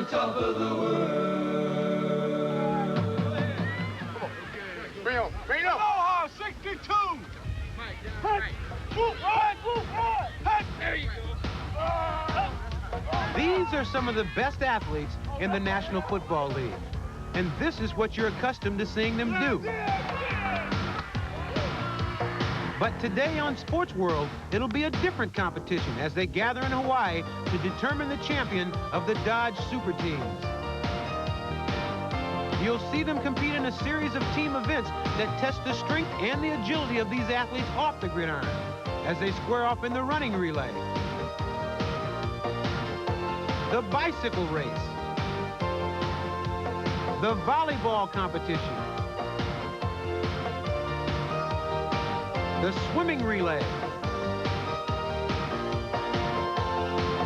on top of the world. Bring up. Aloha, 62. There you go. These are some of the best athletes in the National Football League. And this is what you're accustomed to seeing them do. But today on Sports World, it'll be a different competition as they gather in Hawaii to determine the champion of the Dodge Super Teams. You'll see them compete in a series of team events that test the strength and the agility of these athletes off the gridiron as they square off in the running relay, the bicycle race, the volleyball competition, the swimming relay,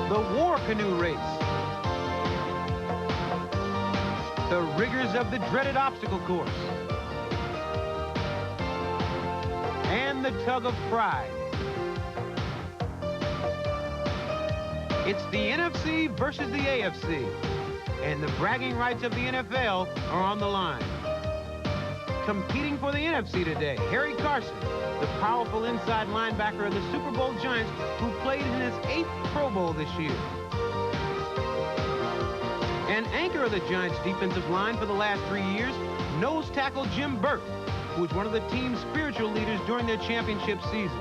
the war canoe race, the rigors of the dreaded obstacle course, and the tug of pride. It's the NFC versus the AFC, and the bragging rights of the NFL are on the line. Competing for the NFC today, Carson, the powerful inside linebacker of the Super Bowl Giants, who played in his 8th Pro Bowl this year. And anchor of the Giants' defensive line for the last 3 years, nose tackle Jim Burt, who was one of the team's spiritual leaders during their championship season.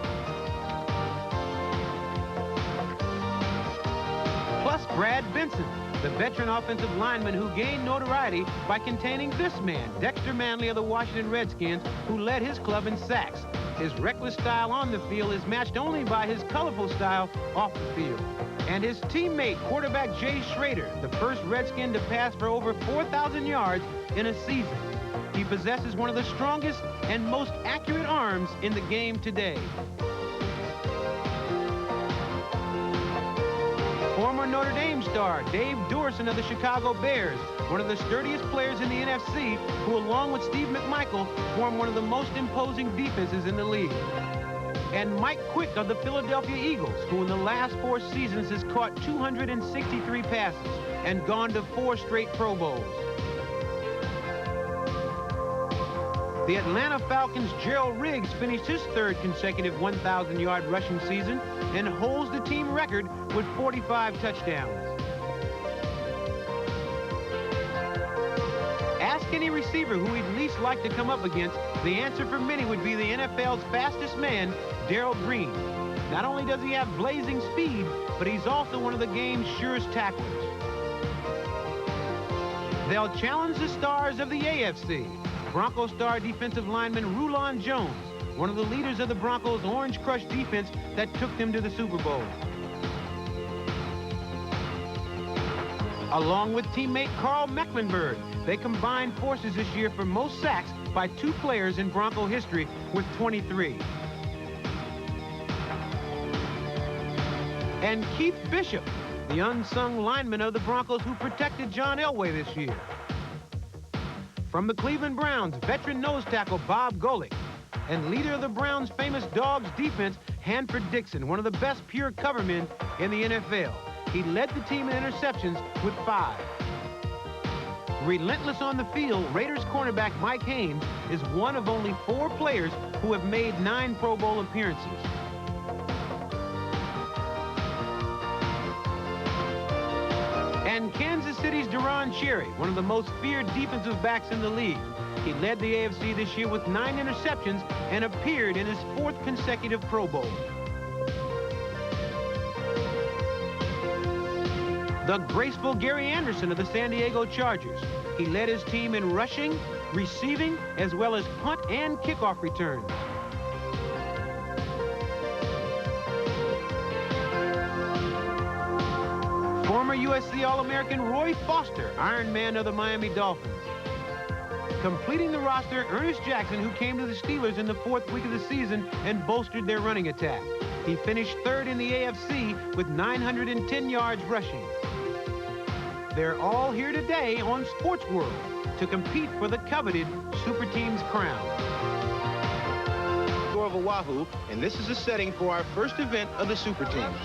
Plus Brad Benson, the veteran offensive lineman who gained notoriety by containing this man, Dexter Manley of the Washington Redskins, who led his club in sacks. His reckless style on the field is matched only by his colorful style off the field. And his teammate, quarterback Schroeder, the first Redskin to pass for over 4,000 yards in a season. He possesses one of the strongest and most accurate arms in the game today. Former Notre Dame star Dave Duerson of the Chicago Bears, one of the sturdiest players in the NFC, who along with Steve McMichael form one of the most imposing defenses in the league. And Mike Quick of the Philadelphia Eagles, who in the last 4 seasons has caught 263 passes and gone to 4 straight Pro Bowls. The Atlanta Falcons' Gerald finished his 3rd consecutive 1,000-yard rushing season and holds the team record with 45 touchdowns. Ask any receiver who he'd least like to come up against, the answer for many would be the NFL's fastest man, Darrell. Not only does he have blazing speed, but he's also one of the game's surest tacklers. They'll challenge the stars of the AFC. Broncos star defensive lineman Rulon Jones, one of the leaders of the Broncos' Orange Crush defense that took them to the Super Bowl. Along with teammate Karl Mecklenburg, they combined forces this year for most sacks by 2 players in Bronco history with 23. And Keith Bishop, the unsung lineman of the Broncos who protected John Elway this year. From the Cleveland Browns, veteran nose tackle Bob Golic, and leader of the Browns' famous Dogs defense, Hanford Dixon, one of the best pure covermen in the NFL. He led the team in interceptions with 5. Relentless on the field, Raiders cornerback Mike Haynes is one of only 4 players who have made 9 Pro Bowl appearances. And Kansas City's Deron Chery, one of the most feared defensive backs in the league. He led the AFC this year with 9 interceptions and appeared in his 4th consecutive Pro Bowl. The graceful Gary Anderson of the San Diego Chargers. He led his team in rushing, receiving, as well as punt and kickoff returns. Former USC All-American Roy Foster, Iron Man of the Miami Dolphins. Completing the roster, Earnest Jackson, who came to the Steelers in the 4th week of the season and bolstered their running attack. He finished 3rd in the AFC with 910 yards rushing. They're all here today on Sports World to compete for the coveted Super Teams crown. Of Oahu, and this is the setting for our first event of the Super Teams.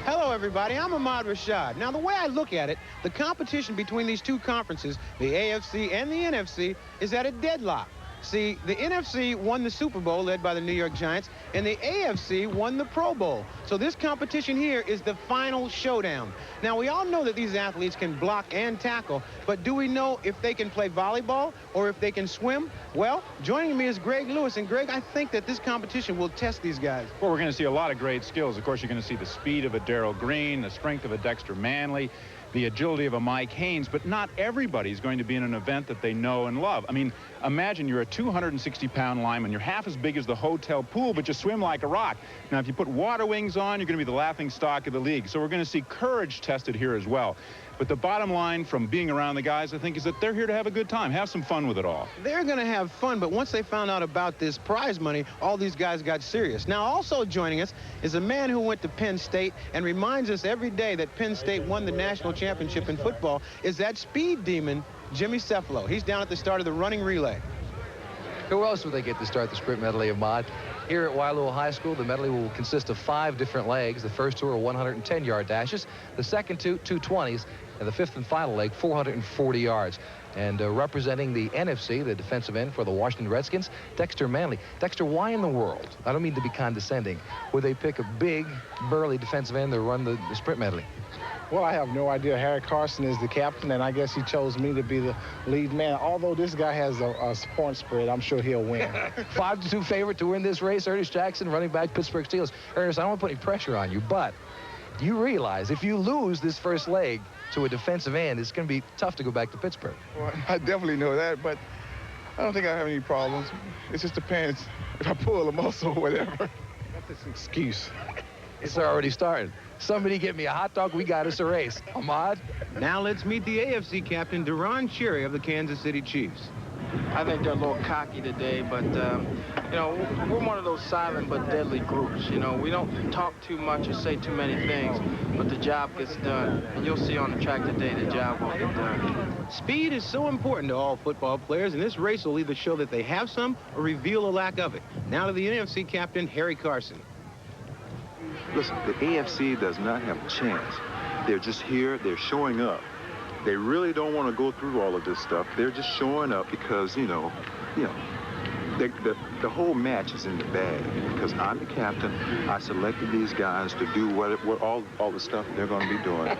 Hello, everybody. I'm Ahmad Rashad. Now, the way I look at it, the competition between these two conferences, the AFC and the NFC, is at a deadlock. See, the NFC won the Super Bowl, led by the New York Giants, and the AFC won the Pro Bowl. So this competition here is the final showdown. Now, we all know that these athletes can block and tackle, but do we know if they can play volleyball or if they can swim? Well, joining me is Greg Lewis, and Greg, I think that this competition will test these guys. Well, we're going to see a lot of great skills. Of course, you're going to see the speed of a Darrell Green, the strength of a Dexter Manley, the agility of a Mike Haynes, but not everybody's going to be in an event that they know and love. I mean, imagine you're a 260-pound lineman. You're half as big as the hotel pool, but you swim like a rock. Now, if you put water wings on, you're going to be the laughing stock of the league. So we're going to see courage tested here as well. But the bottom line from being around the guys, I think, is that they're here to have a good time, have some fun with it all. They're going to have fun, but once they found out about this prize money, all these guys got serious. Now, also joining us is a man who went to Penn State and reminds us every day that Penn State won the national championship in football, is that speed demon, Jimmy Cephalo. He's down at the start of the running relay. Who else would they get to start the sprint medley, Ahmad? Here at Wailuo High School, the medley will consist of 5 different legs. The first 2 are 110-yard dashes, the second 2, 220s, and the 5th and final leg, 440 yards. And representing the NFC, the defensive end for the Washington Redskins, Dexter Manley. Dexter, why in the world, I don't mean to be condescending, would they pick a big, burly defensive end to run the sprint medley? Well, I have no idea. Harry Carson is the captain, and I guess he chose me to be the lead man. Although this guy has a point spread, I'm sure he'll win. 5-2 favorite to win this race, Ernest Jackson, running back, Pittsburgh Steelers. Ernest, I don't want to put any pressure on you, but you realize if you lose this first leg to a defensive end, it's going to be tough to go back to Pittsburgh. Well, I definitely know that, but I don't think I have any problems. It just depends if I pull a muscle or whatever. That's an excuse. It's already started. Somebody get me a hot dog. We got us a race. Ahmad? Now let's meet the AFC captain, Deron Chery of the Kansas City Chiefs. I think they're a little cocky today, but, you know, we're one of those silent but deadly groups. You know, we don't talk too much or say too many things, but the job gets done. And you'll see on the track today the job will get done. Speed is so important to all football players, and this race will either show that they have some or reveal a lack of it. Now to the NFC captain, Harry Carson. Listen, the AFC does not have a chance. They're just here. They're showing up. They really don't want to go through all of this stuff. They're just showing up because, the whole match is in the bag. Because I'm the captain, I selected these guys to do what all the stuff they're going to be doing.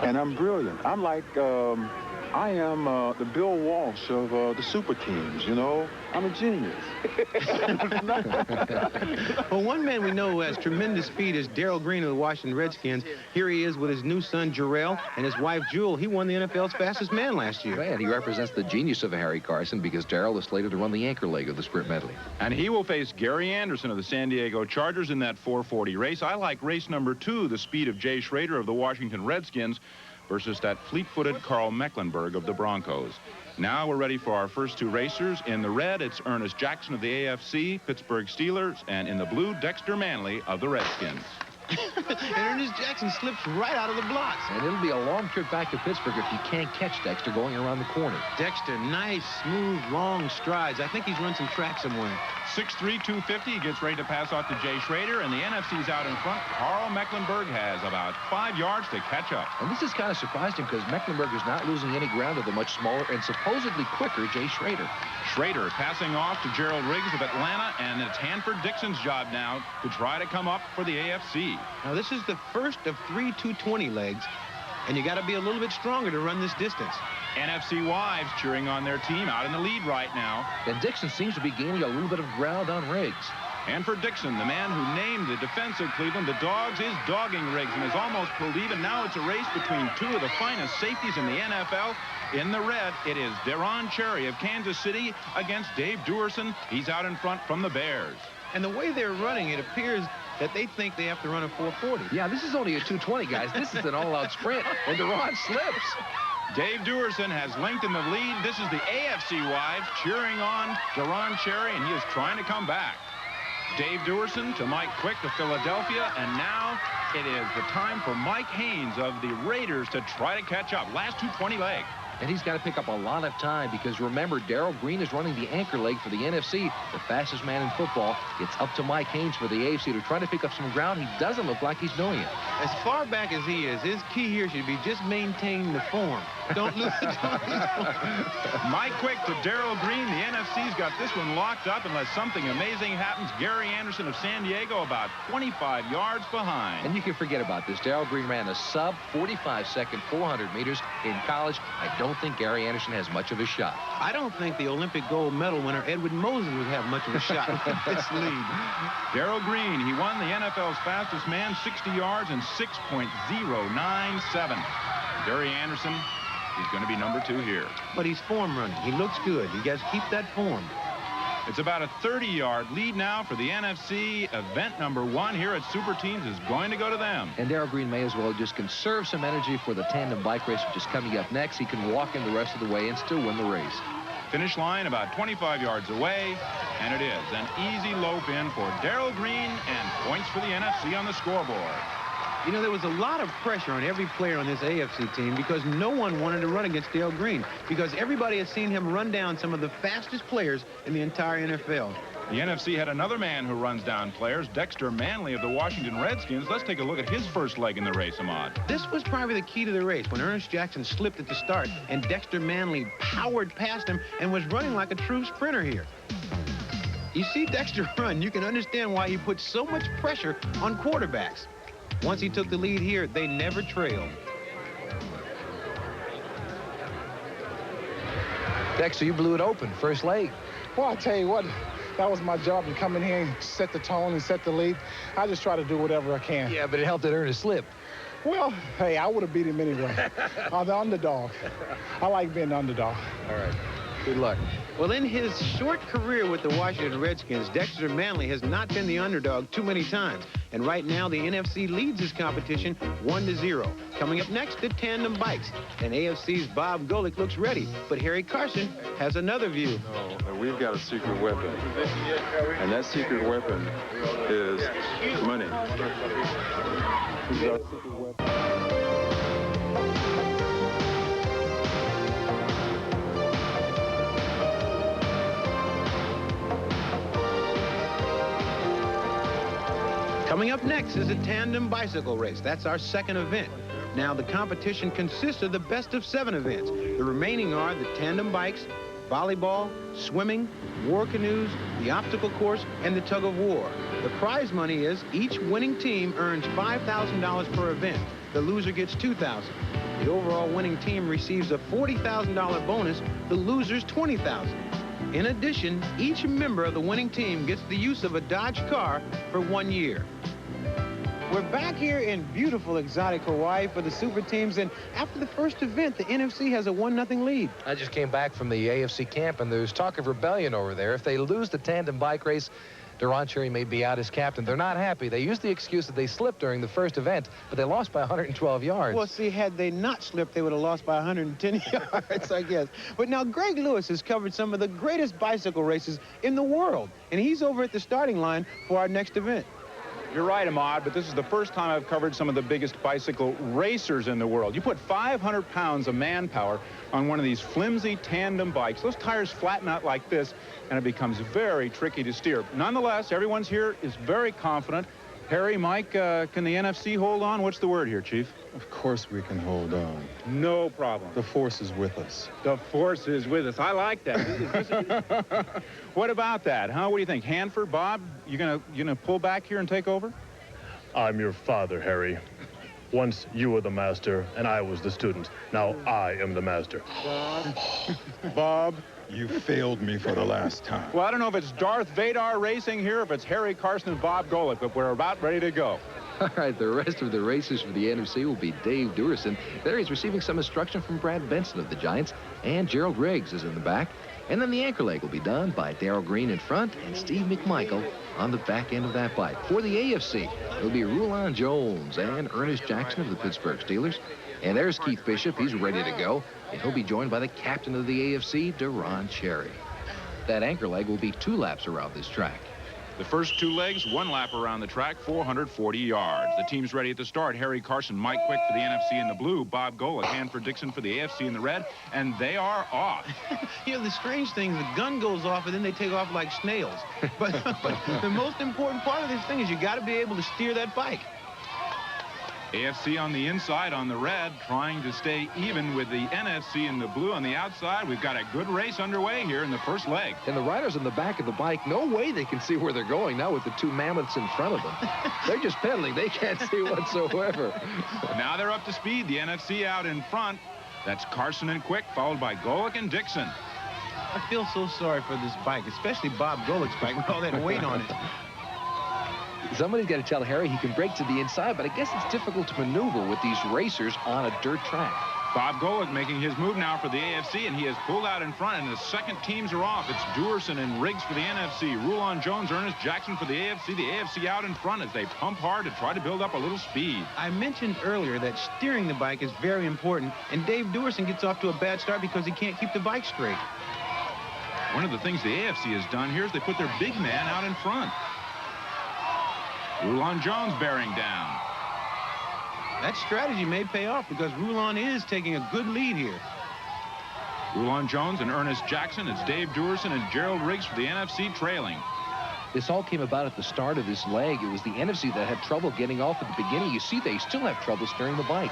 And I'm brilliant. I'm like, I am the Bill Walsh of the Superteams, you know? I'm a genius. Well, one man we know who has tremendous speed is Darrell Green of the Washington Redskins. Here he is with his new son, Gerald, and his wife, Jewel. He won the NFL's fastest man last year. And he represents the genius of Harry Carson because Darrell is slated to run the anchor leg of the sprint medley. And he will face Gary Anderson of the San Diego Chargers in that 440 race. I like race number 2, the speed of Jay Schroeder of the Washington Redskins versus that fleet-footed Karl Mecklenburg of the Broncos. Now we're ready for our first 2 racers. In the red, it's Earnest Jackson of the AFC, Pittsburgh Steelers, and in the blue, Dexter Manley of the Redskins. And Ernest Jackson slips right out of the blocks. And it'll be a long trip back to Pittsburgh if you can't catch Dexter going around the corner. Dexter, nice, smooth, long strides. I think he's run some track somewhere. 6'3", 250. He gets ready to pass off to Jay Schroeder, and the NFC's out in front. Karl Mecklenburg has about 5 yards to catch up. And this has kind of surprised him because Mecklenburg is not losing any ground to the much smaller and supposedly quicker Jay Schroeder. Schroeder passing off to Gerald Riggs of Atlanta, and it's Hanford Dixon's job now to try to come up for the AFC. Now, this is the first of 3 220 legs, and you got to be a little bit stronger to run this distance. NFC wives cheering on their team out in the lead right now. And Dixon seems to be gaining a little bit of ground on Riggs. And for Dixon, the man who named the defense of Cleveland the Dogs, is dogging Riggs and has almost pulled even. Now it's a race between 2 of the finest safeties in the NFL. In the red, it is Deron Chery of Kansas City against Dave Duerson. He's out in front from the Bears. And the way they're running, it appears that they think they have to run a 440. Yeah, this is only a 220, guys. This is an all-out sprint, and Deron slips. Dave Duerson has lengthened the lead. This is the AFC wives cheering on Deron Chery, and he is trying to come back. Dave Duerson to Mike Quick of Philadelphia, and now it is the time for Mike Haynes of the Raiders to try to catch up. Last 220 leg. And he's got to pick up a lot of time because, remember, Darrell Green is running the anchor leg for the NFC. The fastest man in football. It's up to Mike Haynes for the AFC to try to pick up some ground. He doesn't look like he's doing it. As far back as he is, his key here should be just maintaining the form. Don't lose it. Mike Quick to Darrell Green. The NFC's got this one locked up unless something amazing happens. Gary Anderson of San Diego about 25 yards behind. And you can forget about this. Darrell Green ran a sub 45-second 400 meters in college. I don't think Gary Anderson has much of a shot. I don't think the Olympic gold medal winner Edwin Moses would have much of a shot at this lead. Darrell Green, he won the NFL's fastest man, 60 yards in 6.097. Gary Anderson, he's going to be number 2 here. But he's form running. He looks good. He got to keep that form. It's about a 30-yard lead now for the NFC. Event number 1 here at Superteams is going to go to them. And Darrell Green may as well just conserve some energy for the tandem bike race, which is coming up next. He can walk in the rest of the way and still win the race. Finish line about 25 yards away, and it is an easy lope in for Darrell Green and points for the NFC on the scoreboard. You know, there was a lot of pressure on every player on this AFC team because no one wanted to run against Darrell Green because everybody has seen him run down some of the fastest players in the entire NFL. The NFC had another man who runs down players, Dexter Manley of the Washington Redskins. Let's take a look at his first leg in the race, Ahmad. This was probably the key to the race when Ernest Jackson slipped at the start and Dexter Manley powered past him and was running like a true sprinter here. You see Dexter run, you can understand why he puts so much pressure on quarterbacks. Once he took the lead here, they never trailed. Dexter, you blew it open. First leg. Well, I tell you what, that was my job to come in here and set the tone and set the lead. I just try to do whatever I can. Yeah, but it helped that Ernest slip. Well, hey, I would have beat him anyway. I'm the underdog. I like being the underdog. All right. Good luck. Well, in his short career with the Washington Redskins, Dexter Manley has not been the underdog too many times. And right now, the NFC leads his competition 1-0. Coming up next, the tandem bikes. And AFC's Bob Golic looks ready. But Harry Carson has another view. No, we've got a secret weapon. And that secret weapon is money. We've got a secret weapon. Coming up next is a tandem bicycle race. That's our second event. Now, the competition consists of the best of 7 events. The remaining are the tandem bikes, volleyball, swimming, war canoes, the obstacle course, and the tug of war. The prize money is each winning team earns $5,000 per event. The loser gets $2,000. The overall winning team receives a $40,000 bonus. The losers $20,000. In addition, each member of the winning team gets the use of a Dodge car for 1 year. We're back here in beautiful exotic Hawaii for the Super Teams, and after the first event, the NFC has a 1-0 lead. I just came back from the AFC camp, and there's talk of rebellion over there. If they lose the tandem bike race, Deron Chery may be out as captain. They're not happy. They used the excuse that they slipped during the first event, but they lost by 112 yards. Well, see, had they not slipped, they would have lost by 110 yards, I guess. But now Greg Lewis has covered some of the greatest bicycle races in the world, and he's over at the starting line for our next event. You're right, Ahmad, but this is the first time I've covered some of the biggest bicycle racers in the world. You put 500 pounds of manpower on one of these flimsy tandem bikes. Those tires flatten out like this, and it becomes very tricky to steer. Nonetheless, everyone's here is very confident. Harry, Mike, can the NFC hold on? What's the word here, Chief? Of course we can hold on. No problem. The force is with us. The force is with us. I like that. What about that, huh? What do you think? Hanford, Bob, you gonna pull back here and take over? I'm your father, Harry. Once you were the master, and I was the student. Now I am the master. Bob, you failed me for the last time. Well, I don't know if it's Darth Vader racing here, or if it's Harry Carson and Bob Golic, but we're about ready to go. All right, the rest of the races for the NFC will be Dave Duerson. There he's receiving some instruction from Brad Benson of the Giants, and Gerald Riggs is in the back. And then the anchor leg will be done by Darrell Green in front and Steve McMichael on the back end of that bike. For the AFC, it'll be Rulon Jones and Ernest Jackson of the Pittsburgh Steelers. And there's Keith Bishop. He's ready to go. And he'll be joined by the captain of the AFC, Deron Chery. That anchor leg will be 2 laps around this track. The first 2 legs, 1 lap around the track, 440 yards. The team's ready at the start. Harry, Carson, Mike Quick for the NFC in the blue, Bob Golic, Hanford, Dixon for the AFC in the red, and they are off. You know, the strange thing is the gun goes off and then they take off like snails. But the most important part of this thing is you got to be able to steer that bike. AFC on the inside on the red, trying to stay even with the NFC in the blue on the outside. We've got a good race underway here in the first leg. And the riders on the back of the bike, no way they can see where they're going now with the 2 mammoths in front of them. They're just pedaling. They can't see whatsoever. Now they're up to speed. The NFC out in front. That's Carson and Quick, followed by Golic and Dixon. I feel so sorry for this bike, especially Bob Golic's bike with all that weight on it. Somebody's got to tell Harry he can brake to the inside, but I guess it's difficult to maneuver with these racers on a dirt track. Bob Golic making his move now for the AFC, and he has pulled out in front, and the second teams are off. It's Duerson and Riggs for the NFC. Rulon, Jones, Earnest, Jackson for the AFC. The AFC out in front as they pump hard to try to build up a little speed. I mentioned earlier that steering the bike is very important, and Dave Duerson gets off to a bad start because he can't keep the bike straight. One of the things the AFC has done here is they put their big man out in front. Rulon Jones bearing down. That strategy may pay off because Rulon is taking a good lead here. Rulon Jones and Ernest Jackson. It's Dave Duerson and Gerald Riggs for the NFC trailing. This all came about at the start of this leg. It was the NFC that had trouble getting off at the beginning. You see, they still have trouble steering the bike.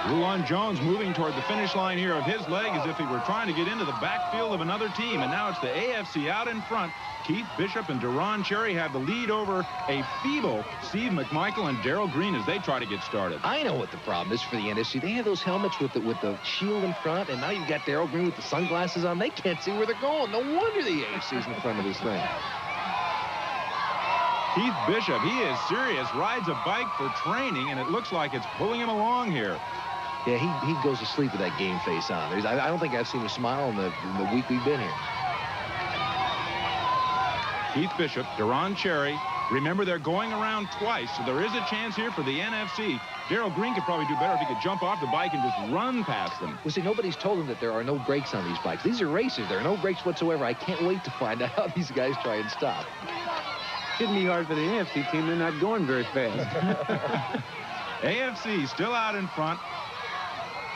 Rulon Jones moving toward the finish line here of his leg as if he were trying to get into the backfield of another team. And now it's the AFC out in front. Keith Bishop and Deron Chery have the lead over a feeble Steve McMichael and Darrell Green as they try to get started. I know what the problem is for the NFC. They have those helmets with the shield in front, and now you've got Darrell Green with the sunglasses on. They can't see where they're going. No wonder the AFC's in front of this thing. Keith Bishop, he is serious, rides a bike for training, and it looks like it's pulling him along here. Yeah, he goes to sleep with that game face on. I don't think I've seen a smile in the week we've been here. Keith Bishop, Deron Chery. Remember, they're going around twice, so there is a chance here for the NFC. Darrell Green could probably do better if he could jump off the bike and just run past them. Well, see, nobody's told them that there are no brakes on these bikes. These are racers. There are no brakes whatsoever. I can't wait to find out how these guys try and stop. Shouldn't be hard for the NFC team. They're not going very fast. AFC still out in front.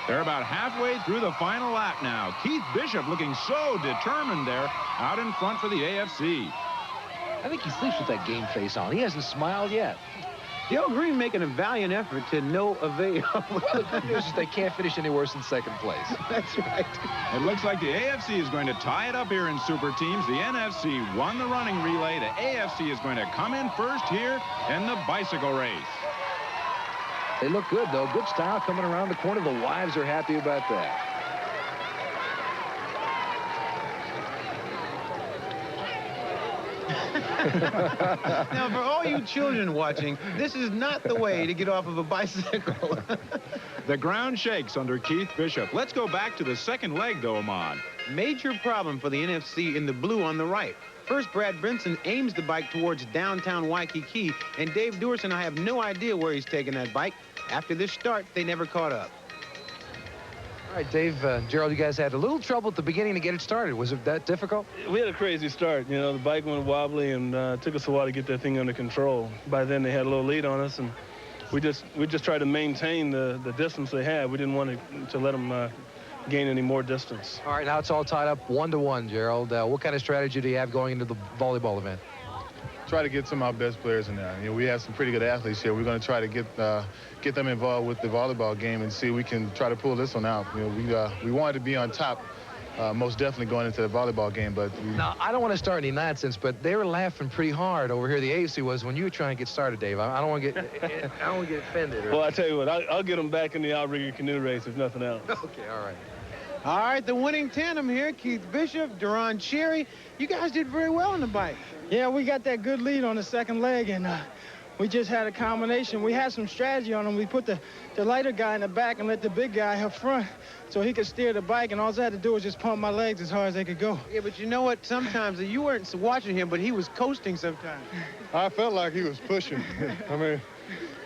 They're about halfway through the final lap now. Keith Bishop looking so determined there out in front for the AFC. I think he sleeps with that game face on. He hasn't smiled yet. Darrell Green making a valiant effort to no avail. Well, the good news is they can't finish any worse than second place. That's right. It looks like the AFC is going to tie it up here in Super Teams. The NFC won the running relay. The AFC is going to come in first here in the bicycle race. They look good, though. Good style coming around the corner. The wives are happy about that. Now, for all you children watching, this is not the way to get off of a bicycle. The ground shakes under Keith Bishop. Let's go back to the second leg, though, Ahmad. Major problem for the NFC in the blue on the right. First, Brad Benson aims the bike towards downtown Waikiki, and Dave Duerson, I have no idea where he's taking that bike. After this start, they never caught up. All right, Dave, Gerald, you guys had a little trouble at the beginning to get it started. Was it that difficult? We had a crazy start. You know, the bike went wobbly, and took us a while to get that thing under control. By then, they had a little lead on us, and we just tried to maintain the distance they had. We didn't want to let them gain any more distance. All right, now it's all tied up 1-1, Gerald. What kind of strategy do you have going into the volleyball event? Try to get some of our best players in there. You know, we have some pretty good athletes here. We're going to try to get them involved with the volleyball game and see if we can try to pull this one out. You know, we wanted to be on top, most definitely going into the volleyball game. But now, I don't want to start any nonsense, but they were laughing pretty hard over here. The AFC was when you were trying to get started, Dave. I don't want to get offended. Well, I tell you what, I'll get them back in the outrigger canoe race if nothing else. Okay, all right. All right, the winning tandem here, Keith Bishop, Deron Chery. You guys did very well on the bike. Yeah, we got that good lead on the second leg, and we just had a combination. We had some strategy on him. We put the lighter guy in the back and let the big guy up front so he could steer the bike, and all I had to do was just pump my legs as hard as they could go. Yeah, but you know what? Sometimes you weren't watching him, but he was coasting sometimes. I felt like he was pushing. I mean,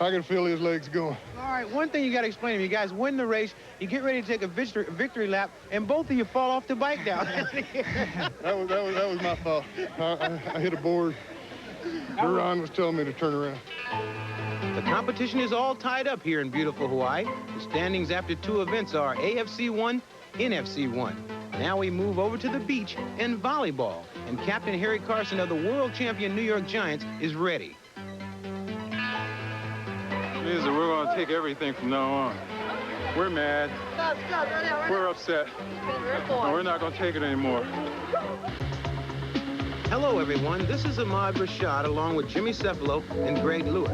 I could feel his legs going. All right, one thing you got to explain to me. You guys win the race, you get ready to take a victory lap, and both of you fall off the bike down. That was my fault. I hit a board Deron was telling me to turn around. The competition is all tied up here in beautiful Hawaii. The standings after 2 events are AFC 1, NFC 1. Now we move over to the beach and volleyball. And Captain Harry Carson of the world champion New York Giants is ready. Means that we're going to take everything from now on. We're mad. We're upset. And we're not going to take it anymore. Hello, everyone. This is Ahmad Rashad along with Jimmy Cefalo and Greg Lewis.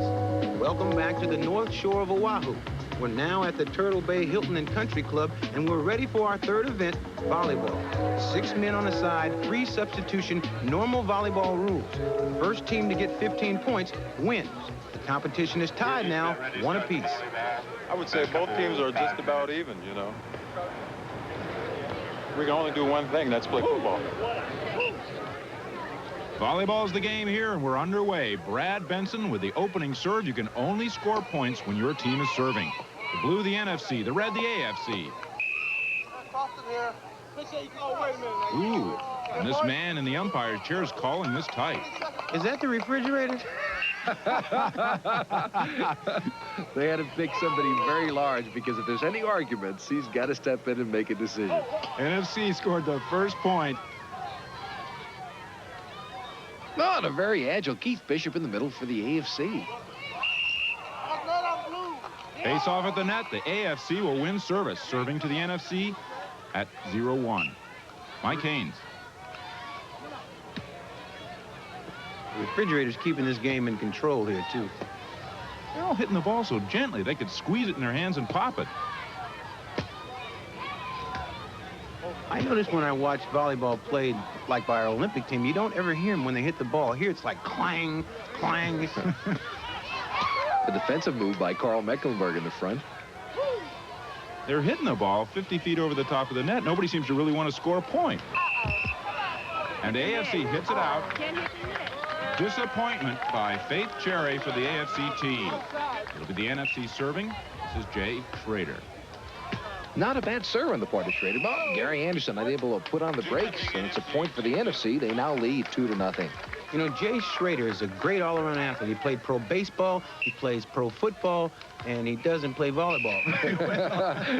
Welcome back to the North Shore of Oahu. We're now at the Turtle Bay Hilton and Country Club, and we're ready for our 3rd event, volleyball. 6 men on a side, 3 substitution, normal volleyball rules. First team to get 15 points wins. The competition is tied now, 1 apiece. I would say both teams are just about even, you know. We can only do one thing, that's play football. Volleyball's the game here, and we're underway. Brad Benson with the opening serve. You can only score points when your team is serving. The blue, the NFC. The red, the AFC. Ooh, and this man in the umpire's chair is calling this tight. Is that the refrigerator? They had to pick somebody very large because if there's any arguments, he's got to step in and make a decision. NFC scored the first point. Not a very agile Keith Bishop in the middle for the AFC. Face off at the net. The AFC will win service. Serving to the NFC at 0-1. Mike Haynes. The refrigerator's keeping this game in control here, too. They're all hitting the ball so gently they could squeeze it in their hands and pop it. I noticed when I watch volleyball played like by our Olympic team, you don't ever hear them when they hit the ball. Here it's like clang, clang. A defensive move by Karl Mecklenburg in the front. They're hitting the ball 50 feet over the top of the net. Nobody seems to really want to score a point. And the AFC hits it out. Disappointment by Faith Chery for the AFC team. Look at the NFC serving. This is Jay Schroeder. Not a bad serve on the part of Schroeder. But Gary Anderson not able to put on the brakes, and it's a point for the NFC. They now lead 2-0. You know, Jay Schroeder is a great all-around athlete. He played pro baseball, he plays pro football, and he doesn't play volleyball.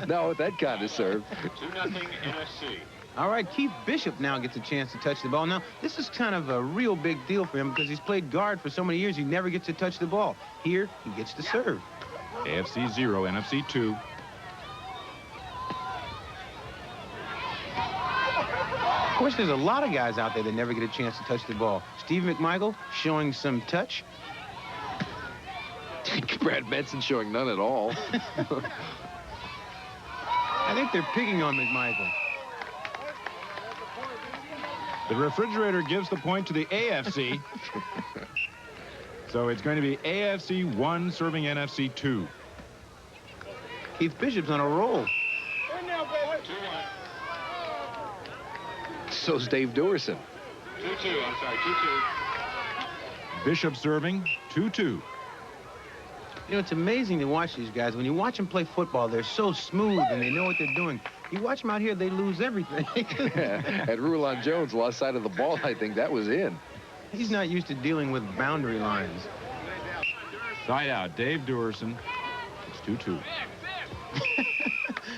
No, with that kind of serve. 2-0 NFC. All right, Keith Bishop now gets a chance to touch the ball. Now, this is kind of a real big deal for him because he's played guard for so many years, he never gets to touch the ball. Here, he gets to serve. AFC 0, NFC 2. Of course, there's a lot of guys out there that never get a chance to touch the ball. Steve McMichael showing some touch. Brad Benson showing none at all. I think they're picking on McMichael. The refrigerator gives the point to the AFC. So it's going to be AFC 1 serving NFC 2. Keith Bishop's on a roll. So's Dave Duerson. 2-2, I'm sorry, 2-2. Bishop serving, 2-2. You know, it's amazing to watch these guys. When you watch them play football, they're so smooth and they know what they're doing. You watch them out here, they lose everything. And Rulon Jones lost sight of the ball. I think that was in. He's not used to dealing with boundary lines. Side out, Dave Duerson. It's 2-2.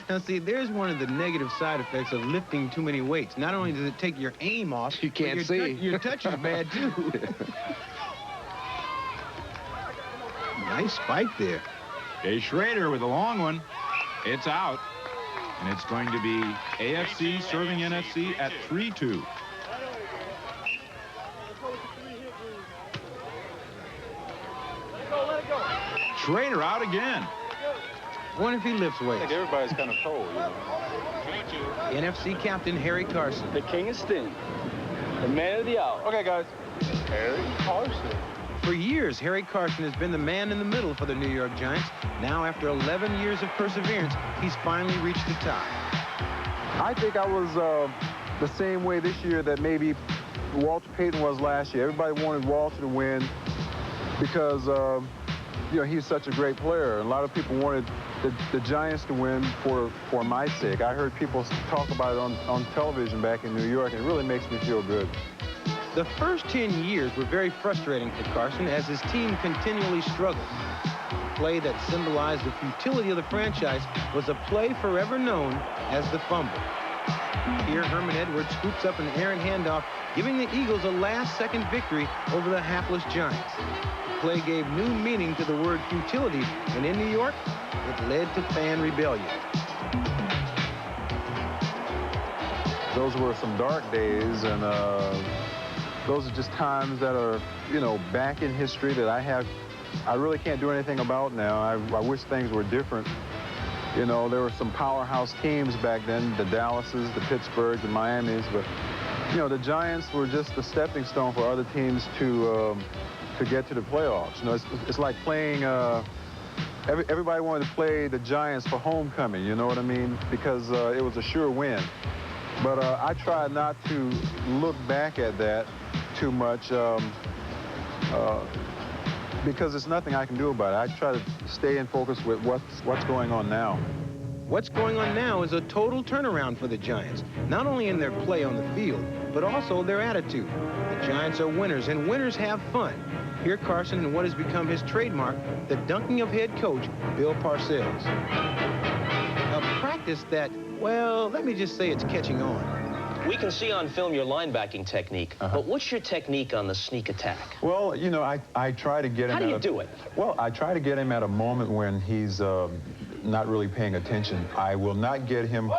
Now, see, there's one of the negative side effects of lifting too many weights. Not only does it take your aim off, you can't see. Your touch is bad, too. Nice spike there. Jay Schroeder with a long one. It's out. And it's going to be AFC serving NFC at 3-2. Schroeder out again. I wonder if he lifts weights. I think everybody's kind of cold, you know. NFC captain Harry Carson. The king of sting. The man of the hour. Okay, guys. Harry Carson. For years, Harry Carson has been the man in the middle for the New York Giants. Now, after 11 years of perseverance, he's finally reached the top. I think I was the same way this year that maybe Walter Payton was last year. Everybody wanted Walter to win because, you know, he's such a great player. A lot of people wanted the Giants to win for my sake. I heard people talk about it on television back in New York, and it really makes me feel good. The first 10 years were very frustrating for Carson as his team continually struggled. The play that symbolized the futility of the franchise was a play forever known as the fumble. Here, Herman Edwards scoops up an errant handoff, giving the Eagles a last-second victory over the hapless Giants. The play gave new meaning to the word futility, and in New York, it led to fan rebellion. Those were some dark days, and those are just times that are, you know, back in history that I really can't do anything about now. I wish things were different. You know, there were some powerhouse teams back then, the Dallases, the Pittsburghs, the Miamis, but, you know, the Giants were just the stepping stone for other teams to get to the playoffs. You know, it's like playing, everybody wanted to play the Giants for homecoming, you know what I mean? Because it was a sure win. But I try not to look back at that too much because there's nothing I can do about it. I try to stay in focus with what's going on now. What's going on now is a total turnaround for the Giants, not only in their play on the field, but also their attitude. The Giants are winners, and winners have fun. Here Carson in what has become his trademark, the dunking of head coach Bill Parcells. A practice that, well, let me just say it's catching on. We can see on film your linebacking technique, but what's your technique on the sneak attack? Well, you know, I try to get him. How do you do it? Well, I try to get him at a moment when he's not really paying attention. I will not get him.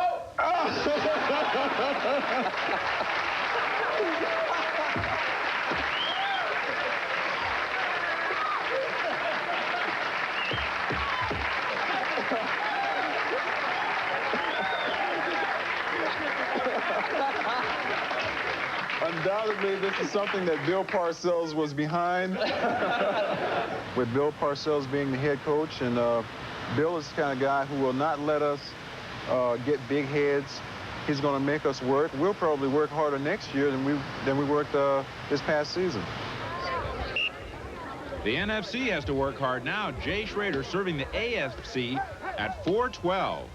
Undoubtedly, this is something that Bill Parcells was behind. With Bill Parcells being the head coach, and Bill is the kind of guy who will not let us get big heads. He's going to make us work. We'll probably work harder next year than we worked this past season. The NFC has to work hard now. Jay Schroeder serving the AFC at 4-12.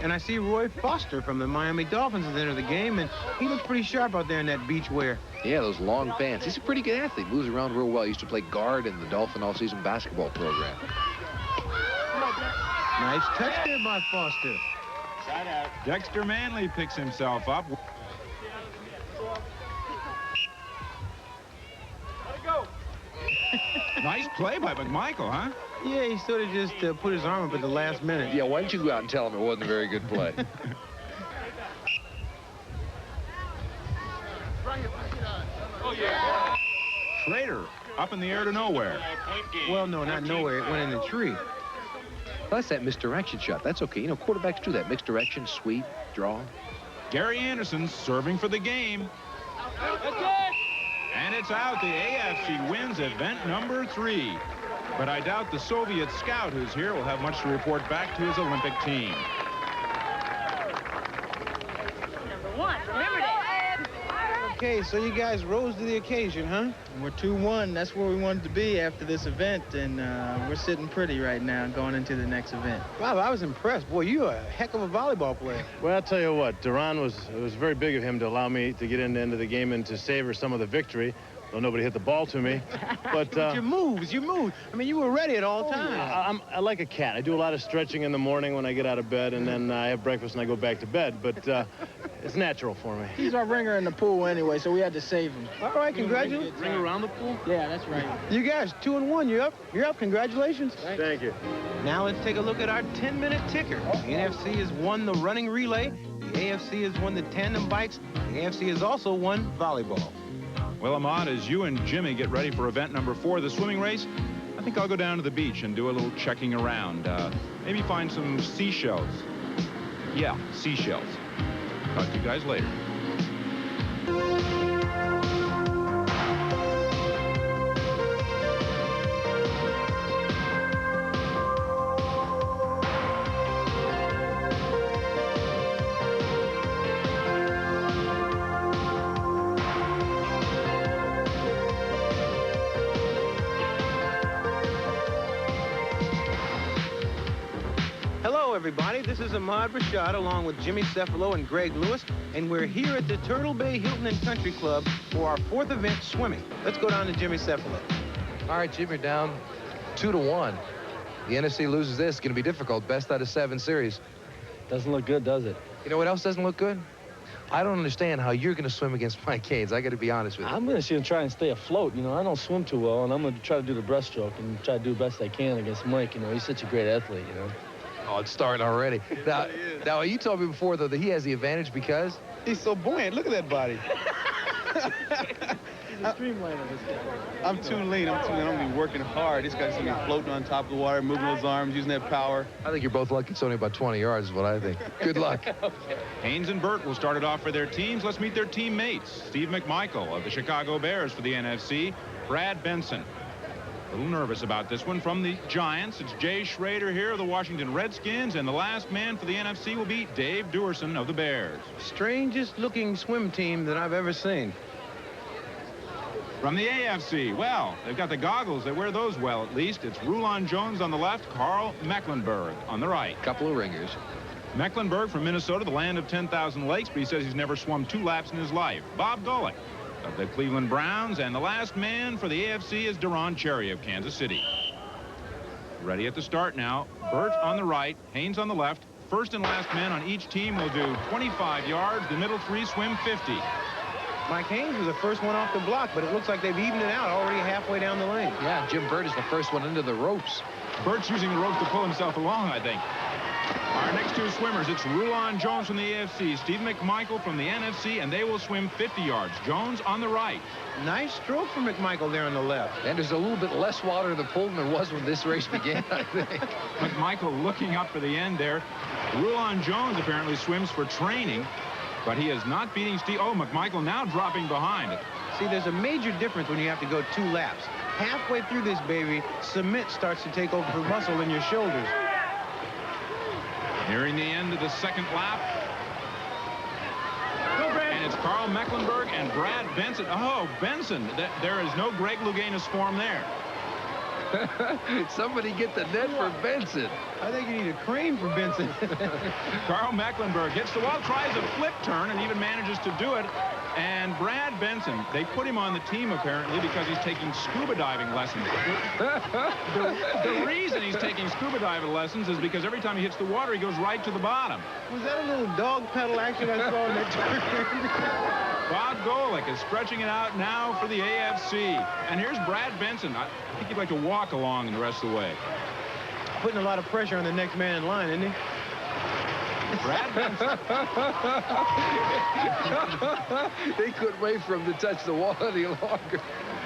And I see Roy Foster from the Miami Dolphins at the end of the game, and he looks pretty sharp out there in that beach wear. Yeah, those long pants. He's a pretty good athlete. Moves around real well. He used to play guard in the Dolphin off-season basketball program. Nice touch there by Foster. Dexter Manley picks himself up. Nice play by McMichael, huh? Yeah, he sort of just put his arm up at the last minute. Yeah, why don't you go out and tell him it wasn't a very good play? Schroeder up in the air to nowhere. Well, no, not nowhere. It went in the tree. That's that misdirection shot. That's okay. You know, quarterbacks do that. Misdirection, sweep, draw. Gary Anderson serving for the game. And it's out. The AFC wins event number 3. But I doubt the Soviet scout who's here will have much to report back to his Olympic team. Number 1, remember that. Okay, so you guys rose to the occasion, huh? We're 2-1. That's where we wanted to be after this event, and we're sitting pretty right now going into the next event. Wow, I was impressed. Boy, you're a heck of a volleyball player. Well, I'll tell you what, it was very big of him to allow me to get in the end of the game and to savor some of the victory. Though nobody hit the ball to me. But your moves. I mean, you were ready at all times. I like a cat. I do a lot of stretching in the morning when I get out of bed, and then I have breakfast and I go back to bed. But it's natural for me. He's our ringer in the pool anyway, so we had to save him. All right, congratulations. Ring around the pool? Yeah, that's right. You guys, 2-1. You're up. You're up. Congratulations. Thank you. Now let's take a look at our 10-minute ticker. The NFC has won the running relay. The AFC has won the tandem bikes. The AFC has also won volleyball. Well, Ahmad, as you and Jimmy get ready for event number 4, the swimming race, I think I'll go down to the beach and do a little checking around. Maybe find some seashells. Yeah, seashells. Talk to you guys later. Everybody, This is Ahmad Rashad along with Jimmy Cefalo and Greg Lewis, and we're here at the Turtle Bay Hilton and Country Club for our 4th event, swimming. Let's go down to Jimmy Cefalo. All right, Jimmy, down 2-1. The NFC loses this. It's going to be difficult. Best out of 7 series. Doesn't look good, does it? You know what else doesn't look good? I don't understand how you're going to swim against Mike Haynes. I got to be honest with you. I'm going to try and stay afloat. You know, I don't swim too well, and I'm going to try to do the breaststroke and try to do the best I can against Mike. You know, he's such a great athlete, you know. Oh, it's starting already. Now, you told me before, though, that he has the advantage because? He's so buoyant. Look at that body. He's a streamliner, this guy. I'm too lean. I'm going to be working hard. This guy's going to be floating on top of the water, moving those arms, using that power. I think you're both lucky it's only about 20 yards is what I think. Good luck. Okay. Haynes and Burt will start it off for their teams. Let's meet their teammates. Steve McMichael of the Chicago Bears for the NFC. Brad Benson. A little nervous about this one from the Giants. It's Jay Schroeder here of the Washington Redskins, and the last man for the NFC will be Dave Duerson of the Bears. Strangest looking swim team that I've ever seen. From the AFC, well, they've got the goggles. They wear those well, at least. It's Rulon Jones on the left, Karl Mecklenburg on the right. Couple of ringers. Mecklenburg from Minnesota, the land of 10,000 lakes, but he says he's never swum 2 laps in his life. Bob Golic of the Cleveland Browns, and the last man for the AFC is Deron Chery of Kansas City. Ready at the start now. Burt on the right, Haynes on the left. First and last men on each team will do 25 yards. The middle 3 swim 50. Mike Haynes was the first one off the block, but it looks like they've evened it out already halfway down the lane. Yeah, Jim Burt is the first one into the ropes. Burt's using the ropes to pull himself along, I think. Our next 2 swimmers, it's Rulon Jones from the AFC, Steve McMichael from the NFC, and they will swim 50 yards. Jones on the right. Nice stroke for McMichael there on the left. And there's a little bit less water in the pool than there was when this race began, I think. McMichael looking up for the end there. Rulon Jones apparently swims for training, but he is not beating Steve. Oh, McMichael now dropping behind. See, there's a major difference when you have to go 2 laps. Halfway through this baby, cement starts to take over the muscle in your shoulders. Nearing the end of the second lap. And it's Karl Mecklenburg and Brad Benson. Oh, Benson. There is no Greg Louganis form there. Somebody get the net for Benson. I think you need a crane for Benson. Karl Mecklenburg hits the wall, tries a flip turn, and even manages to do it. And Brad Benson, they put him on the team apparently because he's taking scuba diving lessons. The reason he's taking scuba diving lessons is because every time he hits the water, he goes right to the bottom. Was that a little dog pedal action I saw in that turn? Bob Golic is stretching it out now for the AFC. And here's Brad Benson. I think he'd like to walk along the rest of the way. Putting a lot of pressure on the next man in line, isn't he? Brad Benson. They couldn't wait for him to touch the wall any longer.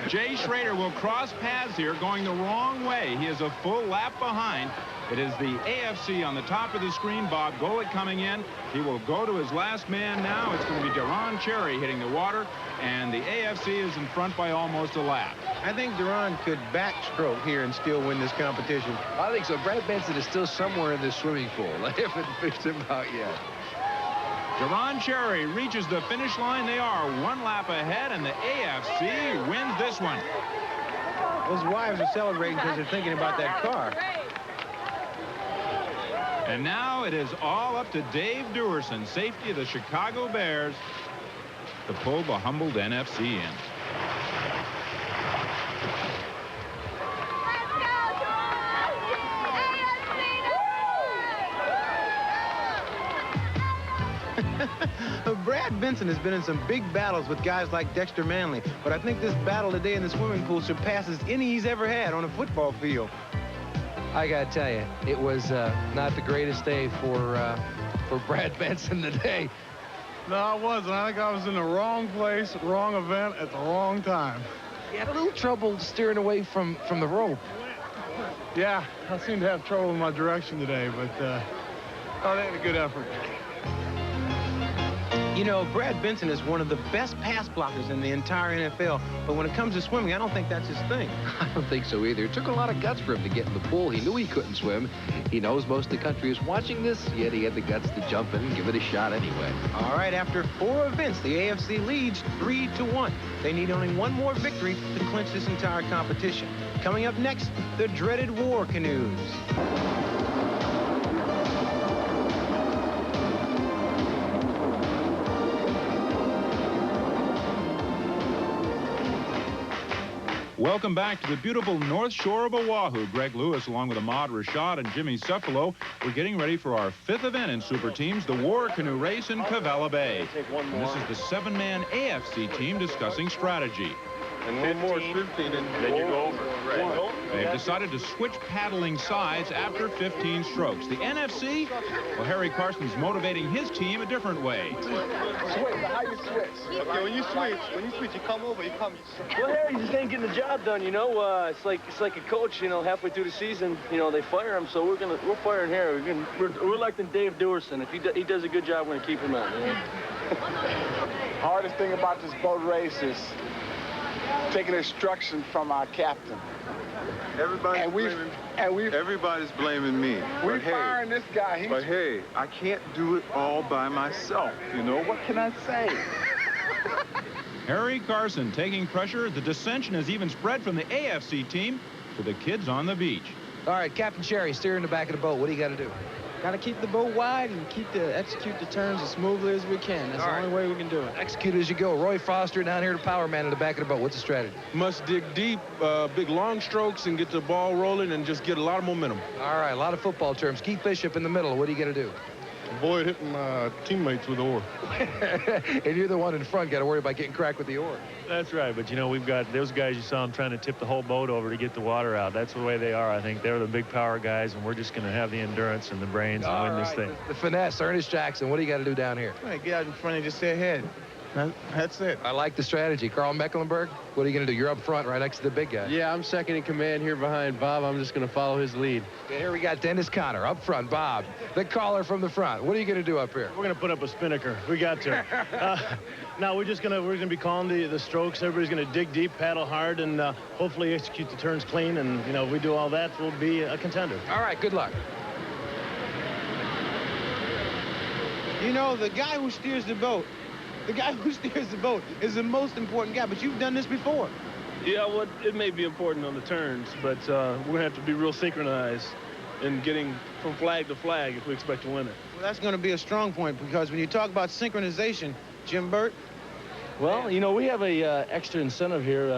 Jay Schroeder will cross paths here, going the wrong way. He is a full lap behind. It is the AFC on the top of the screen. Bob Golic coming in. He will go to his last man now. It's going to be Deron Chery hitting the water, and the AFC is in front by almost a lap. I think Deron could backstroke here and still win this competition. I think so. Brad Benson is still somewhere in this swimming pool. They haven't fixed him out yet. Deron Chery reaches the finish line. They are 1 lap ahead, and the AFC wins this one. Those wives are celebrating because they're thinking about that car. And now it is all up to Dave Duerson, safety of the Chicago Bears, to pull the humbled NFC in. Brad Benson has been in some big battles with guys like Dexter Manley, but I think this battle today in the swimming pool surpasses any he's ever had on a football field. I gotta tell you, it was not the greatest day for Brad Benson today. No, it wasn't. I think I was in the wrong place, wrong event at the wrong time. He had a little trouble steering away from the rope. Yeah, I seem to have trouble in my direction today, but oh, they had a good effort. You know, Brad Benson is one of the best pass blockers in the entire NFL, but when it comes to swimming, I don't think that's his thing. I don't think so either. It took a lot of guts for him to get in the pool. He knew he couldn't swim. He knows most of the country is watching this, yet he had the guts to jump in and give it a shot anyway. All right, after 4 events, the AFC leads 3-1. They need only 1 more victory to clinch this entire competition. Coming up next, the dreaded war canoes. Welcome back to the beautiful North Shore of Oahu. Greg Lewis, along with Ahmad Rashad and Jimmy Cephalo, we're getting ready for our 5th event in Super Teams, the War Canoe Race in Cavella Bay. And this is the 7-man AFC team discussing strategy. And one more 15, and then you go over. Right. They've decided to switch paddling sides after 15 strokes. The NFC, well, Harry Carson's motivating his team a different way. Switch, how you switch? Okay, when you switch, you come over, you come. Well, Harry just ain't getting the job done, you know. It's like a coach, you know, halfway through the season, you know, they fire him, so we're firing Harry. We're electing Dave Duerson. If he does a good job, we're gonna keep him out. You know? Hardest thing about this boat race is taking instruction from our captain. Everybody's blaming me. We're firing this guy. But hey, I can't do it all by myself. You know, what can I say? Harry Carson taking pressure. The dissension has even spread from the AFC team to the kids on the beach. All right, Captain Chery, steering the back of the boat. What do you got to do? Got to keep the boat wide and execute the turns as smoothly as we can. That's the only way we can do it. Execute as you go. Roy Foster down here to power man in the back of the boat. What's the strategy? Must dig deep, big long strokes, and get the ball rolling and just get a lot of momentum. All right, a lot of football terms. Keith Bishop in the middle. What are you going to do? Avoid hitting my teammates with the oar. And you're the one in front. Got to worry about getting cracked with the oar. That's right, but you know, we've got those guys you saw them trying to tip the whole boat over to get the water out. That's the way they are. I think they're the big power guys, and we're just going to have the endurance and the brains and win this thing. The finesse, Ernest Jackson. What do you got to do down here? Right, get out in front and just stay ahead. That's it. I like the strategy. Karl Mecklenburg, what are you going to do? You're up front right next to the big guy. Yeah, I'm second in command here behind Bob. I'm just going to follow his lead. Okay, here we got Dennis Conner up front. Bob, the caller from the front. What are you going to do up here? We're going to put up a spinnaker. We got to. No, we're going to be calling the strokes. Everybody's going to dig deep, paddle hard, and hopefully execute the turns clean. And, you know, if we do all that, we'll be a contender. All right, good luck. You know, the guy who steers the boat is the most important guy, but you've done this before. Yeah, well, it may be important on the turns, but we're going to have to be real synchronized in getting from flag to flag if we expect to win it. Well, that's going to be a strong point, because when you talk about synchronization, Jim Burt. Well, you know, we have a extra incentive here.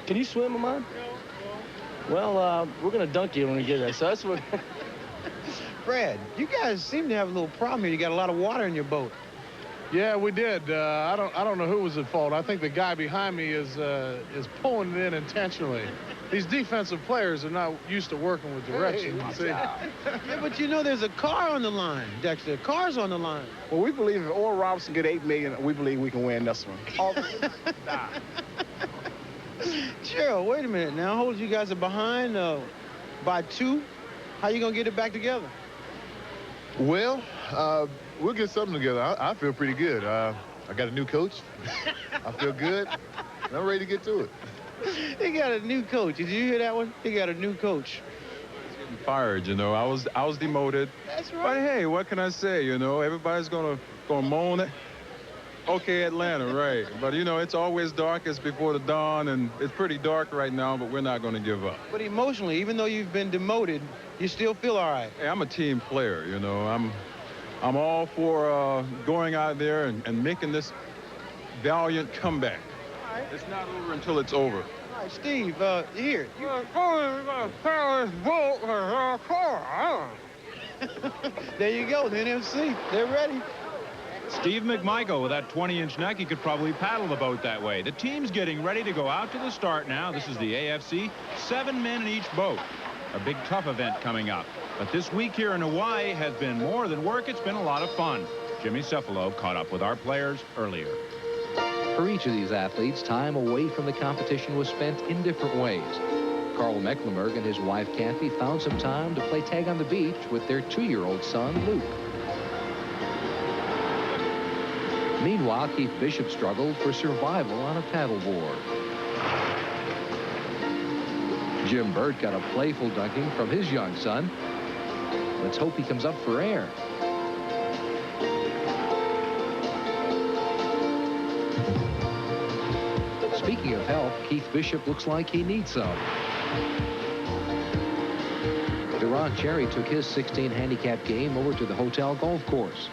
Can you swim, Ahmad? No. Well, we're going to dunk you when we get there, so that's what... Fred, you guys seem to have a little problem here. You got a lot of water in your boat. Yeah, we did. I don't know who was at fault. I think the guy behind me is pulling it in intentionally. These defensive players are not used to working with direction. Yeah, but you know there's a car on the line, Dexter. Car's on the line. Well, we believe if Oral Robertson get $8 million, we believe we can win this one. Gerald, wait a minute now. Hold, you guys are behind by 2. How you gonna get it back together? Well, we'll get something together. I feel pretty good. I got a new coach. I feel good. I'm ready to get to it. He got a new coach. Did you hear that one? He got a new coach. Fired, you know. I was demoted. That's right. But hey, what can I say? You know, everybody's gonna moan it. Okay, Atlanta, right? But you know, it's always darkest before the dawn, and it's pretty dark right now. But we're not gonna give up. But emotionally, even though you've been demoted, you still feel all right. Hey, I'm a team player. You know, I'm all for going out there and making this valiant comeback. Right. It's not over until it's over. All right, Steve, here. There you go, the NFC. They're ready. Steve McMichael, with that 20-inch neck, he could probably paddle the boat that way. The team's getting ready to go out to the start now. This is the AFC. 7 men in each boat. A big, tough event coming up. But this week here in Hawaii has been more than work. It's been a lot of fun. Jimmy Cephalo caught up with our players earlier. For each of these athletes, time away from the competition was spent in different ways. Karl Mecklenburg and his wife, Kathy, found some time to play tag on the beach with their 2-year-old son, Luke. Meanwhile, Keith Bishop struggled for survival on a paddleboard. Jim Burt got a playful dunking from his young son. Let's hope he comes up for air. Speaking of help, Keith Bishop looks like he needs some. Deron Chery took his 16 handicap game over to the hotel golf course.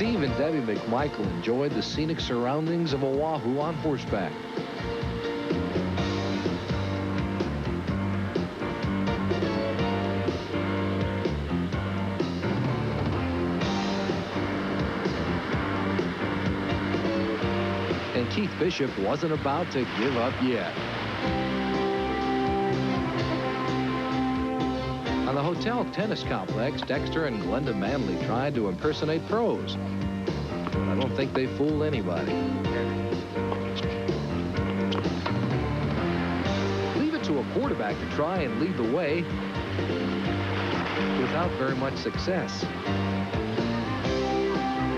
Steve and Debbie McMichael enjoyed the scenic surroundings of Oahu on horseback. And Keith Bishop wasn't about to give up yet. On the hotel tennis complex, Dexter and Glenda Manley tried to impersonate pros. But I don't think they fooled anybody. Leave it to a quarterback to try and lead the way without very much success.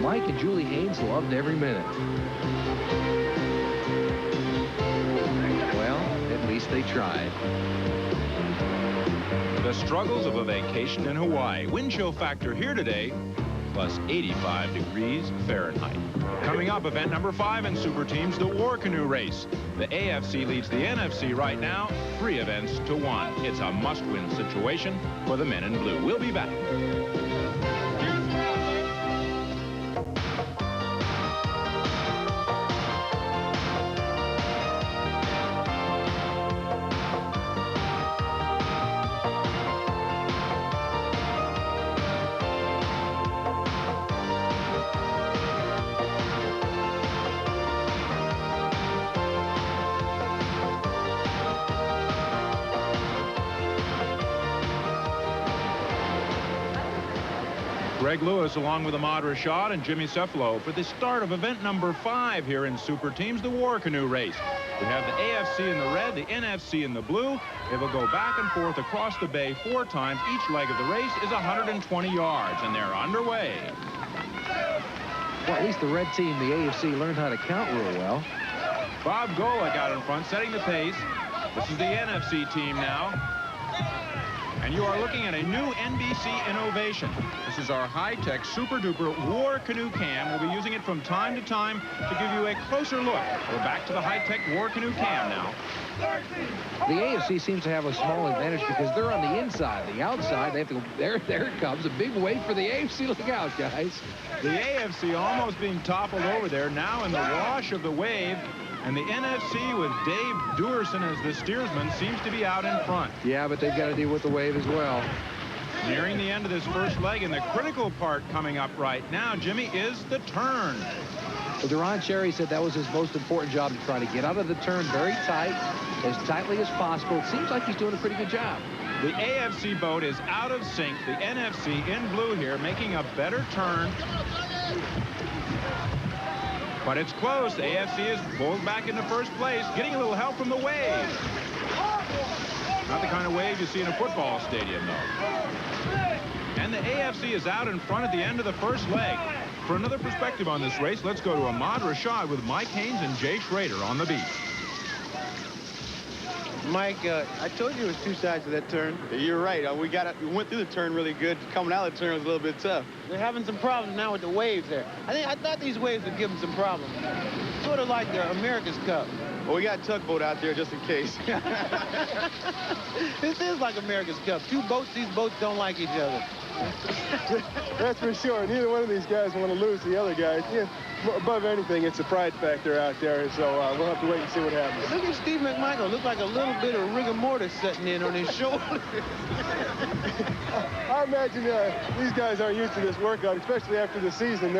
Mike and Julie Haynes loved every minute. Well, at least they tried. The struggles of a vacation in Hawaii. Wind chill factor here today, plus 85 degrees Fahrenheit. Coming up, event number 5 in Super Teams, the War Canoe Race. The AFC leads the NFC right now, 3 events to 1. It's a must-win situation for the men in blue. We'll be back. Greg Lewis along with Ahmad Rashad and Jimmy Cefalo for the start of event number 5 here in Super Teams, the War Canoe Race. We have the AFC in the red, the NFC in the blue. It will go back and forth across the bay 4 times. Each leg of the race is 120 yards, and they're underway. Well, at least the red team, the AFC, learned how to count real well. Bob Golic out in front, setting the pace. This is the NFC team now. And you are looking at a new NBC innovation. This is our high-tech, super-duper War Canoe Cam. We'll be using it from time to time to give you a closer look. We're back to the high-tech War Canoe Cam now. The AFC seems to have a small advantage because they're on the inside. The outside, they have to go. There it comes. A big wave for the AFC. Look out, guys. The AFC almost being toppled over there, now in the wash of the wave. And the NFC with Dave Duerson as the steersman seems to be out in front. Yeah, but they've got to deal with the wave as well. Nearing the end of this first leg, and the critical part coming up right now, Jimmy, is the turn. Well, Deron Chery said that was his most important job, to try to get out of the turn very tight, as tightly as possible. It seems like he's doing a pretty good job. The AFC boat is out of sync. The NFC in blue here making a better turn. But it's close. The AFC is pulled back into first place, getting a little help from the wave. Not the kind of wave you see in a football stadium, though. And the AFC is out in front at the end of the first leg. For another perspective on this race, let's go to Ahmad Rashad with Mike Haynes and Jay Schroeder on the beat. Mike, I told you it was 2 sides to that turn. You're right. We went through the turn really good. Coming out of the turn was a little bit tough. They're having some problems now with the waves there. I thought these waves would give them some problems. Sort of like the America's Cup. Well, we got a tugboat out there just in case. This is like America's Cup. 2 boats, these boats don't like each other. That's for sure. Neither one of these guys want to lose the other guys. Yeah, above anything, it's a pride factor out there, so we'll have to wait and see what happens. Look at Steve McMichael. Looks like a little bit of rigor mortis setting in on his shoulders. I imagine these guys aren't used to this workout, especially after the season.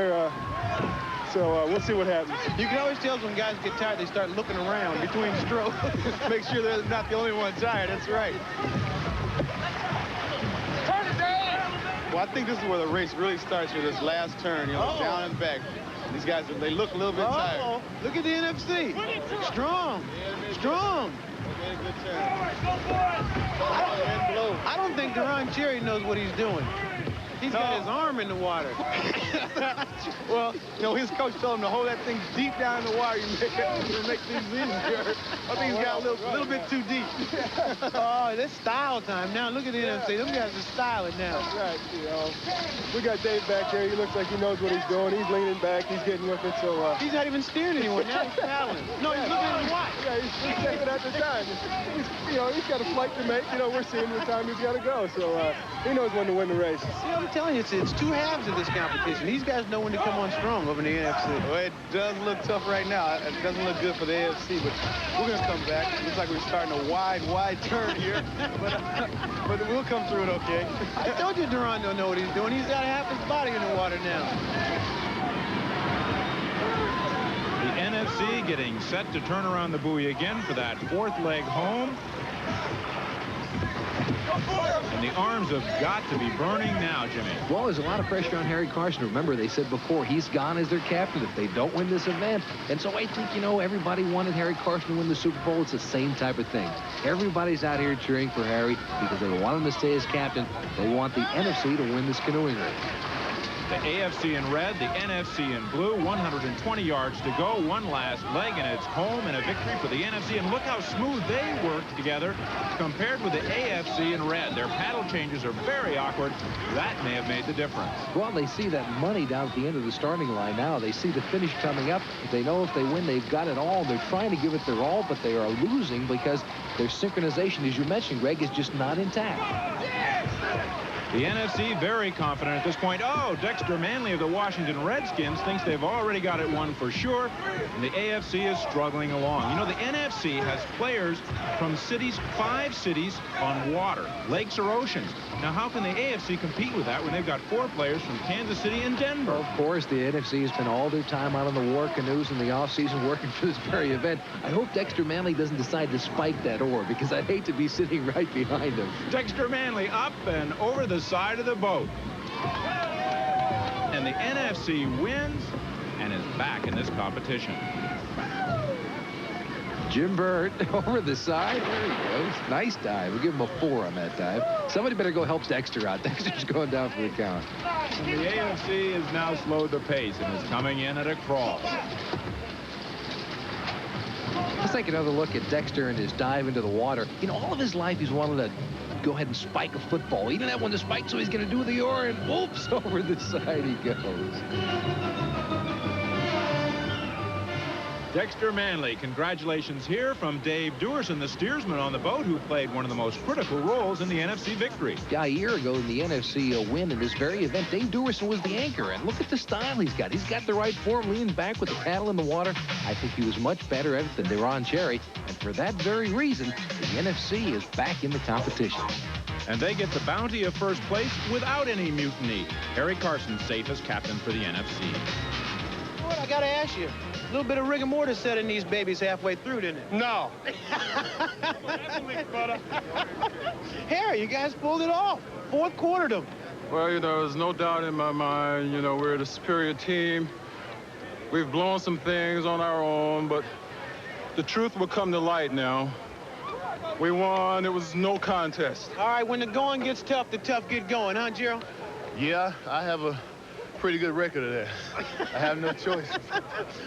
So we'll see what happens. You can always tell when guys get tired, they start looking around between strokes. Make sure they're not the only one tired. That's right. Well, I think this is where the race really starts with this last turn, down and back. These guys, they look a little bit tired. Look at the NFC. Strong. Strong. Good turn. I don't think Deron Chery knows what he's doing. He's got his arm in the water. Well, his coach told him to hold that thing deep down in the water. You make things easier. I think he's got a little bit too deep. Oh, that's style time now. Look at the NFC. Them guys are styling now. That's right. We got Dave back there. He looks like he knows what he's doing. He's leaning back. He's getting with it. So he's not even steering anyone. Now he's paddling. No, he's looking at his watch. Yeah, he's taking it at the time. He's got a flight to make. We're seeing the time he's got to go. So he knows when to win the race. See how I'm telling you, it's two halves of this competition. These guys know when to come on strong over in the NFC. Well, it does look tough right now. It doesn't look good for the AFC, but we're going to come back. It looks like we're starting a wide turn here, but we'll come through it okay. I told you Deron don't know what he's doing. He's got half his body in the water now. The NFC getting set to turn around the buoy again for that fourth leg home. And the arms have got to be burning now, Jimmy. Well, there's a lot of pressure on Harry Carson. Remember, they said before, he's gone as their captain if they don't win this event. And so I think, you know, everybody wanted Harry Carson to win the Super Bowl. It's the same type of thing. Everybody's out here cheering for Harry because they want him to stay as captain. They want the NFC to win this canoeing race. The AFC in red, the NFC in blue, 120 yards to go, one last leg, and it's home and a victory for the NFC. And look how smooth they work together compared with the AFC in red. Their paddle changes are very awkward. That may have made the difference. Well, they see that money down at the end of the starting line now. They see the finish coming up. They know if they win, they've got it all. They're trying to give it their all, but they are losing because their synchronization, as you mentioned, Greg, is just not intact. The NFC very confident at this point. Oh, Dexter Manley of the Washington Redskins thinks they've already got it won for sure. And the AFC is struggling along. You know, the NFC has players from cities, 5 cities on water, lakes or oceans. Now, how can the AFC compete with that when they've got 4 players from Kansas City and Denver? Of course, the NFC has spent all their time out on the war canoes in the offseason working for this very event. I hope Dexter Manley doesn't decide to spike that oar because I'd hate to be sitting right behind him. Dexter Manley up and over the side of the boat. And the NFC wins and is back in this competition. Jim Burt over the side. There he goes. Nice dive. We'll give him a 4 on that dive. Somebody better go help Dexter out. Dexter's going down for the count. And the AFC has now slowed the pace and is coming in at a crawl. Let's take another look at Dexter and his dive into the water. You know, all of his life he's wanted to go ahead and spike a football. He didn't have one to spike, so he's going to do the oar, and whoops, over the side he goes. Dexter Manley, congratulations here from Dave Duerson, the steersman on the boat, who played one of the most critical roles in the NFC victory. Yeah, a year ago in the NFC win in this very event, Dave Duerson was the anchor, and look at the style he's got. He's got the right form, leaning back with the paddle in the water. I think he was much better at it than Deron Chery, and for that very reason, the NFC is back in the competition. And they get the bounty of first place without any mutiny. Harry Carson safe as captain for the NFC. What, I got to ask you. A little bit of rigor mortis set in these babies halfway through, didn't it? No. Harry, you guys pulled it off. Fourth quartered them. Well, you know, there's no doubt in my mind, you know, we're the superior team. We've blown some things on our own, but the truth will come to light now. We won. It was no contest. All right, when the going gets tough, the tough get going, huh, Gerald? Yeah, I have a pretty good record of that. I have no choice.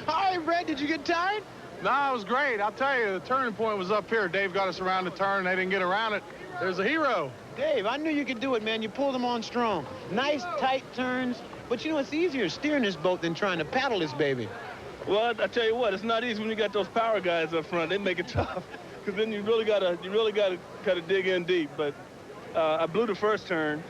All right, Brad, did you get tired? No, it was great. I'll tell you, the turning point was up here. Dave got us around the turn. They didn't get around it. There's a hero. Dave, I knew you could do it, man. You pulled them on strong. Nice, tight turns. But, you know, it's easier steering this boat than trying to paddle this baby. Well, I tell you what, it's not easy when you got those power guys up front. They make it tough. Because then you really gotta kind of dig in deep. But I blew the first turn.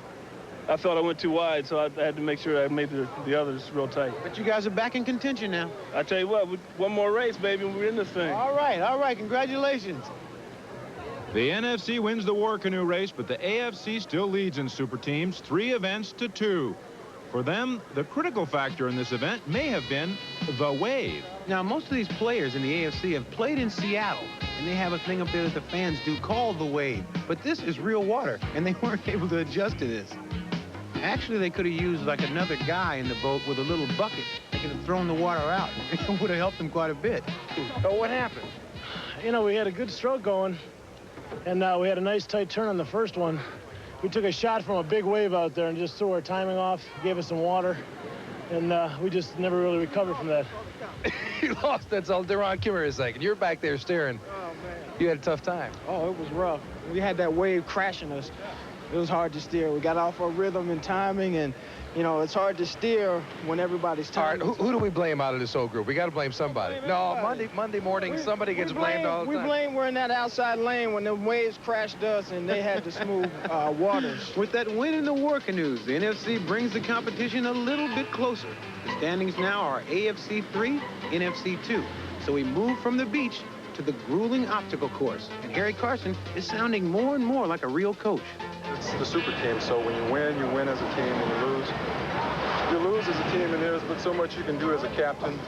I felt I went too wide, so I had to make sure I made the others real tight. But you guys are back in contention now. I tell you what, one more race, baby, and we're in this thing. All right, congratulations. The NFC wins the war canoe race, but the AFC still leads in super teams, 3 events to 2. For them, the critical factor in this event may have been the wave. Now, most of these players in the AFC have played in Seattle, and they have a thing up there that the fans do called the wave. But this is real water, and they weren't able to adjust to this. Actually, they could have used like another guy in the boat with a little bucket. They could have thrown the water out. It would have helped them quite a bit. So what happened? You know, we had a good stroke going, and we had a nice tight turn on the first one. We took a shot from a big wave out there and just threw our timing off, gave us some water, and we just never really recovered from that. You lost that all. Deron, come here a second. You're back there staring. Oh, man. You had a tough time. Oh, it was rough. We had that wave crashing us. It was hard to steer. We got off our rhythm and timing, and you know, it's hard to steer when everybody's tired. All right, who do we blame out of this whole group? We got to blame somebody. No, Monday morning, somebody gets blamed all the time. We blame we're in that outside lane when the waves crashed us and they had to smooth waters. With that win in the war canoes, the NFC brings the competition a little bit closer. The standings now are AFC 3, NFC 2. So we move from the beach to the grueling obstacle course. And Harry Carson is sounding more and more like a real coach. It's the super team, so when you win as a team. When you lose as a team, and there's but so much you can do as a captain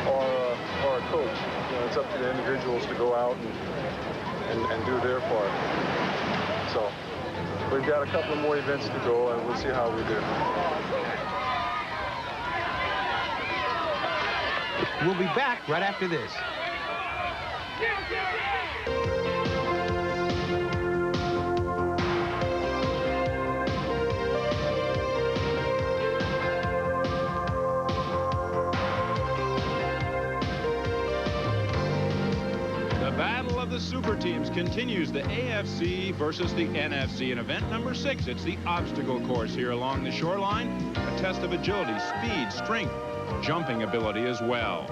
or a coach. You know, it's up to the individuals to go out and do their part. So we've got a couple of more events to go, and we'll see how we do. We'll be back right after this. The battle of the super teams continues, the AFC versus the NFC. In event number 6, it's the obstacle course here along the shoreline. A test of agility, speed, strength, jumping ability as well.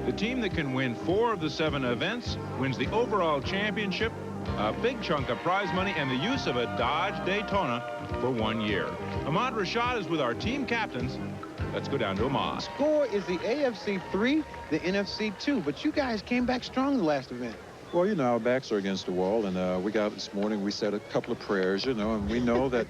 The team that can win 4 of the 7 events wins the overall championship, a big chunk of prize money, and the use of a Dodge Daytona for 1 year. Ahmad Rashad is with our team captains. Let's go down to Ahmad. Score is the AFC 3, the NFC 2, but you guys came back strong the last event. Well, you know, our backs are against the wall, and we got up this morning, we said a couple of prayers, you know, and we know that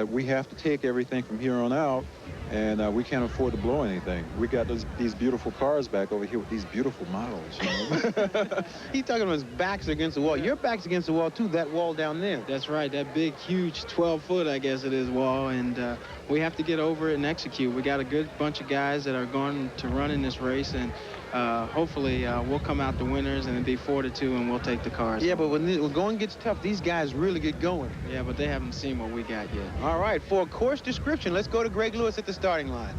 we have to take everything from here on out, and we can't afford to blow anything. We got these beautiful cars back over here with these beautiful models, you know. He's talking about his back's against the wall. Your back's against the wall, too, that wall down there. That's right, that big, huge 12-foot, I guess it is, wall, and we have to get over it and execute. We got a good bunch of guys that are going to run in this race, and hopefully we'll come out the winners, and it'll be 4-2, and we'll take the cars. Yeah, but when the going gets tough, these guys really get going. Yeah, but they haven't seen what we got yet. All right, for a course description, let's go to Greg Lewis at the starting line.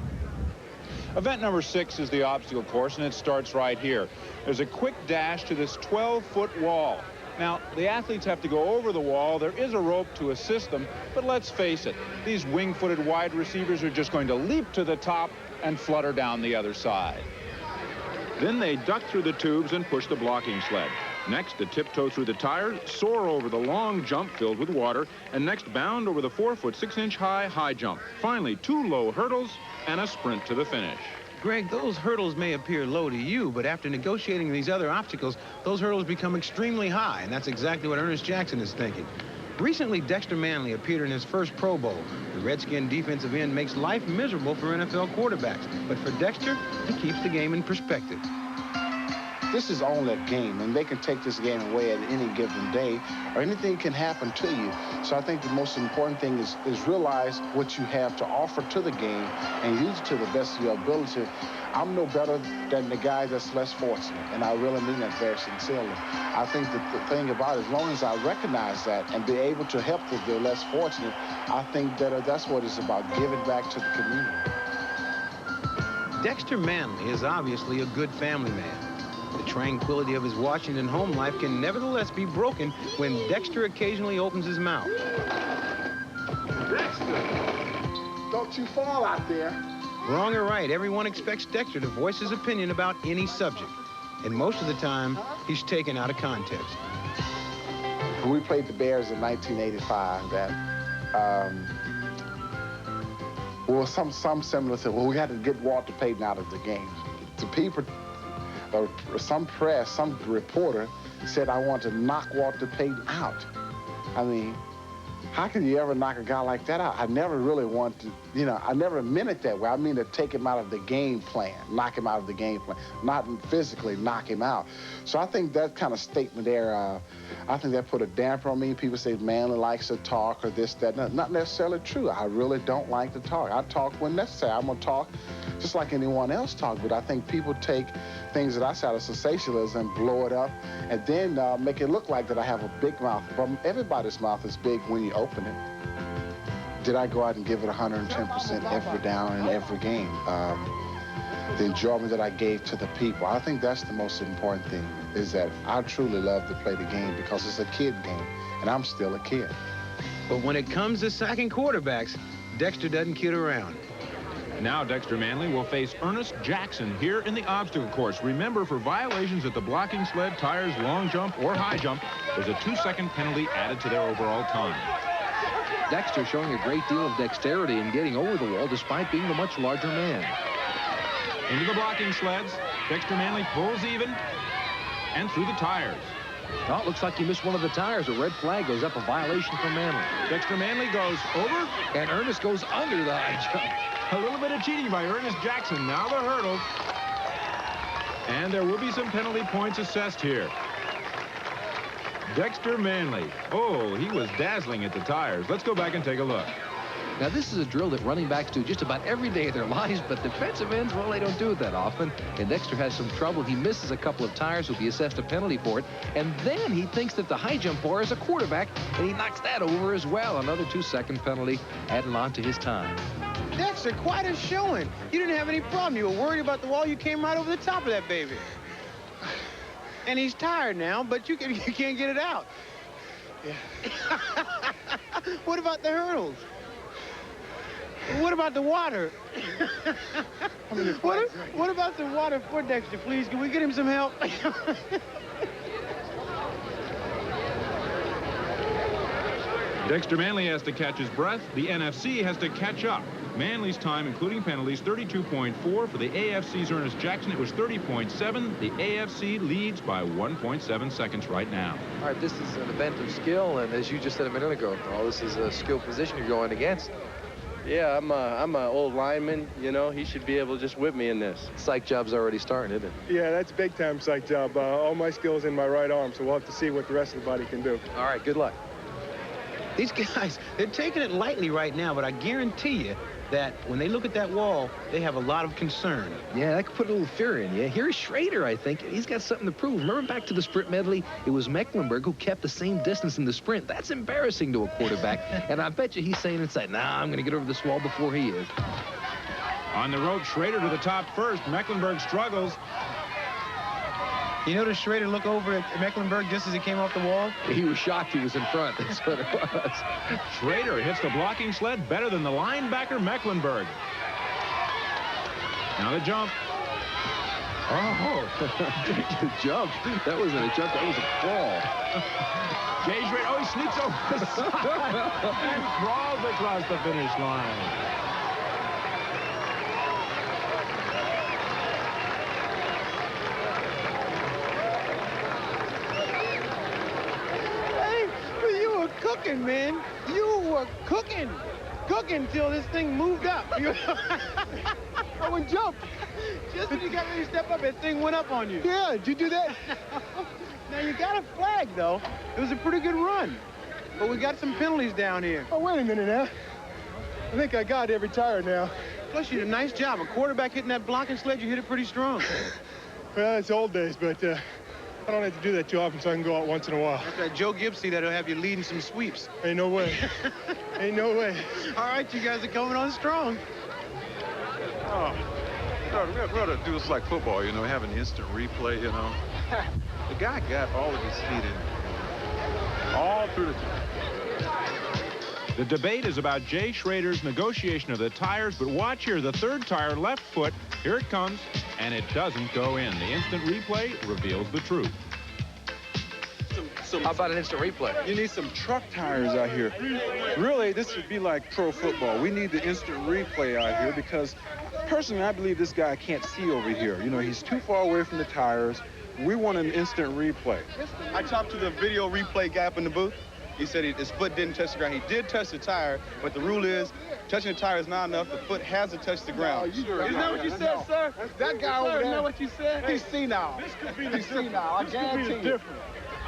Event number 6 is the obstacle course, and it starts right here. There's a quick dash to this 12-foot wall. Now, the athletes have to go over the wall. There is a rope to assist them, but let's face it, these wing-footed wide receivers are just going to leap to the top and flutter down the other side. Then they duck through the tubes and push the blocking sled. Next, to tiptoe through the tires, soar over the long jump filled with water, and next bound over the 4-foot, 6-inch high jump. Finally, 2 low hurdles and a sprint to the finish. Greg, those hurdles may appear low to you, but after negotiating these other obstacles, those hurdles become extremely high, and that's exactly what Earnest Jackson is thinking. Recently, Dexter Manley appeared in his first Pro Bowl. The Redskin defensive end makes life miserable for NFL quarterbacks, but for Dexter, he keeps the game in perspective. This is only a game, and they can take this game away at any given day, or anything can happen to you. So I think the most important thing is realize what you have to offer to the game and use it to the best of your ability. I'm no better than the guy that's less fortunate, and I really mean that very sincerely. I think that the thing about it, as long as I recognize that and be able to help the less fortunate, I think that that's what it's about, giving back to the community. Dexter Manley is obviously a good family man. The tranquility of his Washington home life can nevertheless be broken when Dexter occasionally opens his mouth. Dexter! Don't you fall out there. Wrong or right, everyone expects Dexter to voice his opinion about any subject. And most of the time, he's taken out of context. When we played the Bears in 1985, well, some similar to, well, we had to get Walter Payton out of the game. The people, some press, some reporter said I want to knock Walter Payton out. I mean, how can you ever knock a guy like that out? I never really want to, you know, I never meant it that way. I mean to take him out of the game plan, knock him out of the game plan, not physically knock him out. So I think that kind of statement there, I think that put a damper on me. People say Manley likes to talk or this, that. Not necessarily true. I really don't like to talk. I talk when necessary. I'm going to talk just like anyone else talk, but I think people take things that I say out of sensationalism and blow it up and then make it look like that I have a big mouth. But everybody's mouth is big when you open it. Did I go out and give it 110% every down in every game? The enjoyment that I gave to the people. I think that's the most important thing, is that I truly love to play the game because it's a kid game, and I'm still a kid. But when it comes to sacking quarterbacks, Dexter doesn't kid around. Now Dexter Manley will face Earnest Jackson here in the obstacle course. Remember, for violations at the blocking sled, tires, long jump, or high jump, there's a 2-second penalty added to their overall time. Dexter showing a great deal of dexterity in getting over the wall despite being the much larger man. Into the blocking sleds, Dexter Manley pulls even and through the tires. Oh, it looks like he missed one of the tires. A red flag goes up, a violation for Manley. Dexter Manley goes over. And Earnest goes under the high jump. A little bit of cheating by Ernest Jackson. Now the hurdle. And there will be some penalty points assessed here. Dexter Manley. Oh, he was dazzling at the tires. Let's go back and take a look. Now, this is a drill that running backs do just about every day of their lives, but defensive ends, well, they don't do it that often. And Dexter has some trouble. He misses a couple of tires, will be assessed a penalty for it. And then he thinks that the high jump bar is a quarterback, and he knocks that over as well. Another 2-second penalty added on to his time. Dexter, quite a showing. You didn't have any problem. You were worried about the wall. You came right over the top of that baby. And he's tired now, but you can't get it out. Yeah. What about the hurdles? What about the water? What about the water for Dexter, please? Can we get him some help? Dexter Manley has to catch his breath. The NFC has to catch up. Manley's time, including penalties, 32.4. For the AFC's Ernest Jackson, it was 30.7. The AFC leads by 1.7 seconds right now. All right, this is an event of skill, and as you just said a minute ago, Karl, this is a skill position you're going against. Yeah, I'm an old lineman. You know, he should be able to just whip me in this. Psych job's already starting, isn't it? Yeah, that's a big-time psych job. All my skills in my right arm, so we'll have to see what the rest of the body can do. All right, good luck. These guys, they're taking it lightly right now, but I guarantee you that when they look at that wall, they have a lot of concern. Yeah, that could put a little fear in you. Here's Schroeder, I think. He's got something to prove. Remember back to the sprint medley? It was Mecklenburg who kept the same distance in the sprint. That's embarrassing to a quarterback. And I bet you he's saying inside, nah, I'm going to get over this wall before he is. On the road, Schroeder to the top first. Mecklenburg struggles. You notice Schroeder look over at Mecklenburg just as he came off the wall? He was shocked he was in front. That's what it was. Schroeder hits the blocking sled better than the linebacker Mecklenburg. Now the jump. Oh, the jump. That wasn't a jump. That was a crawl. Jay Schroeder. Oh, he sneaks over the side and crawls across the finish line. Cooking, man. You were cooking till this thing moved up. I went jump. Just when you got ready to step up, that thing went up on you. Yeah, did you do that? Now, you got a flag, though. It was a pretty good run. But we got some penalties down here. Oh, wait a minute now. I think I got every tire now. Plus, you did a nice job. A quarterback hitting that blocking sled, you hit it pretty strong. Well, it's old days, but I don't have to do that too often, so I can go out once in a while. That's that Joe Gibbsy that'll have you leading some sweeps. Ain't no way. Ain't no way. All right, you guys are coming on strong. Oh, we ought to do this like football, you know, have an instant replay, you know. The guy got all of his feet in, all through the... The debate is about Jay Schroeder's negotiation of the tires, but watch here, the third tire, left foot, here it comes, and it doesn't go in. The instant replay reveals the truth. How about an instant replay? You need some truck tires out here. Really, this would be like pro football. We need the instant replay out here because, personally, I believe this guy can't see over here. You know, he's too far away from the tires. We want an instant replay. I talked to the video replay guy up in the booth. He said his foot didn't touch the ground. He did touch the tire, but the rule is touching the tire is not enough. The foot has to touch the ground. Isn't that what you said, sir? That guy over there. Isn't that what you said? He's senile. This could be He's senile. I guarantee you. Different.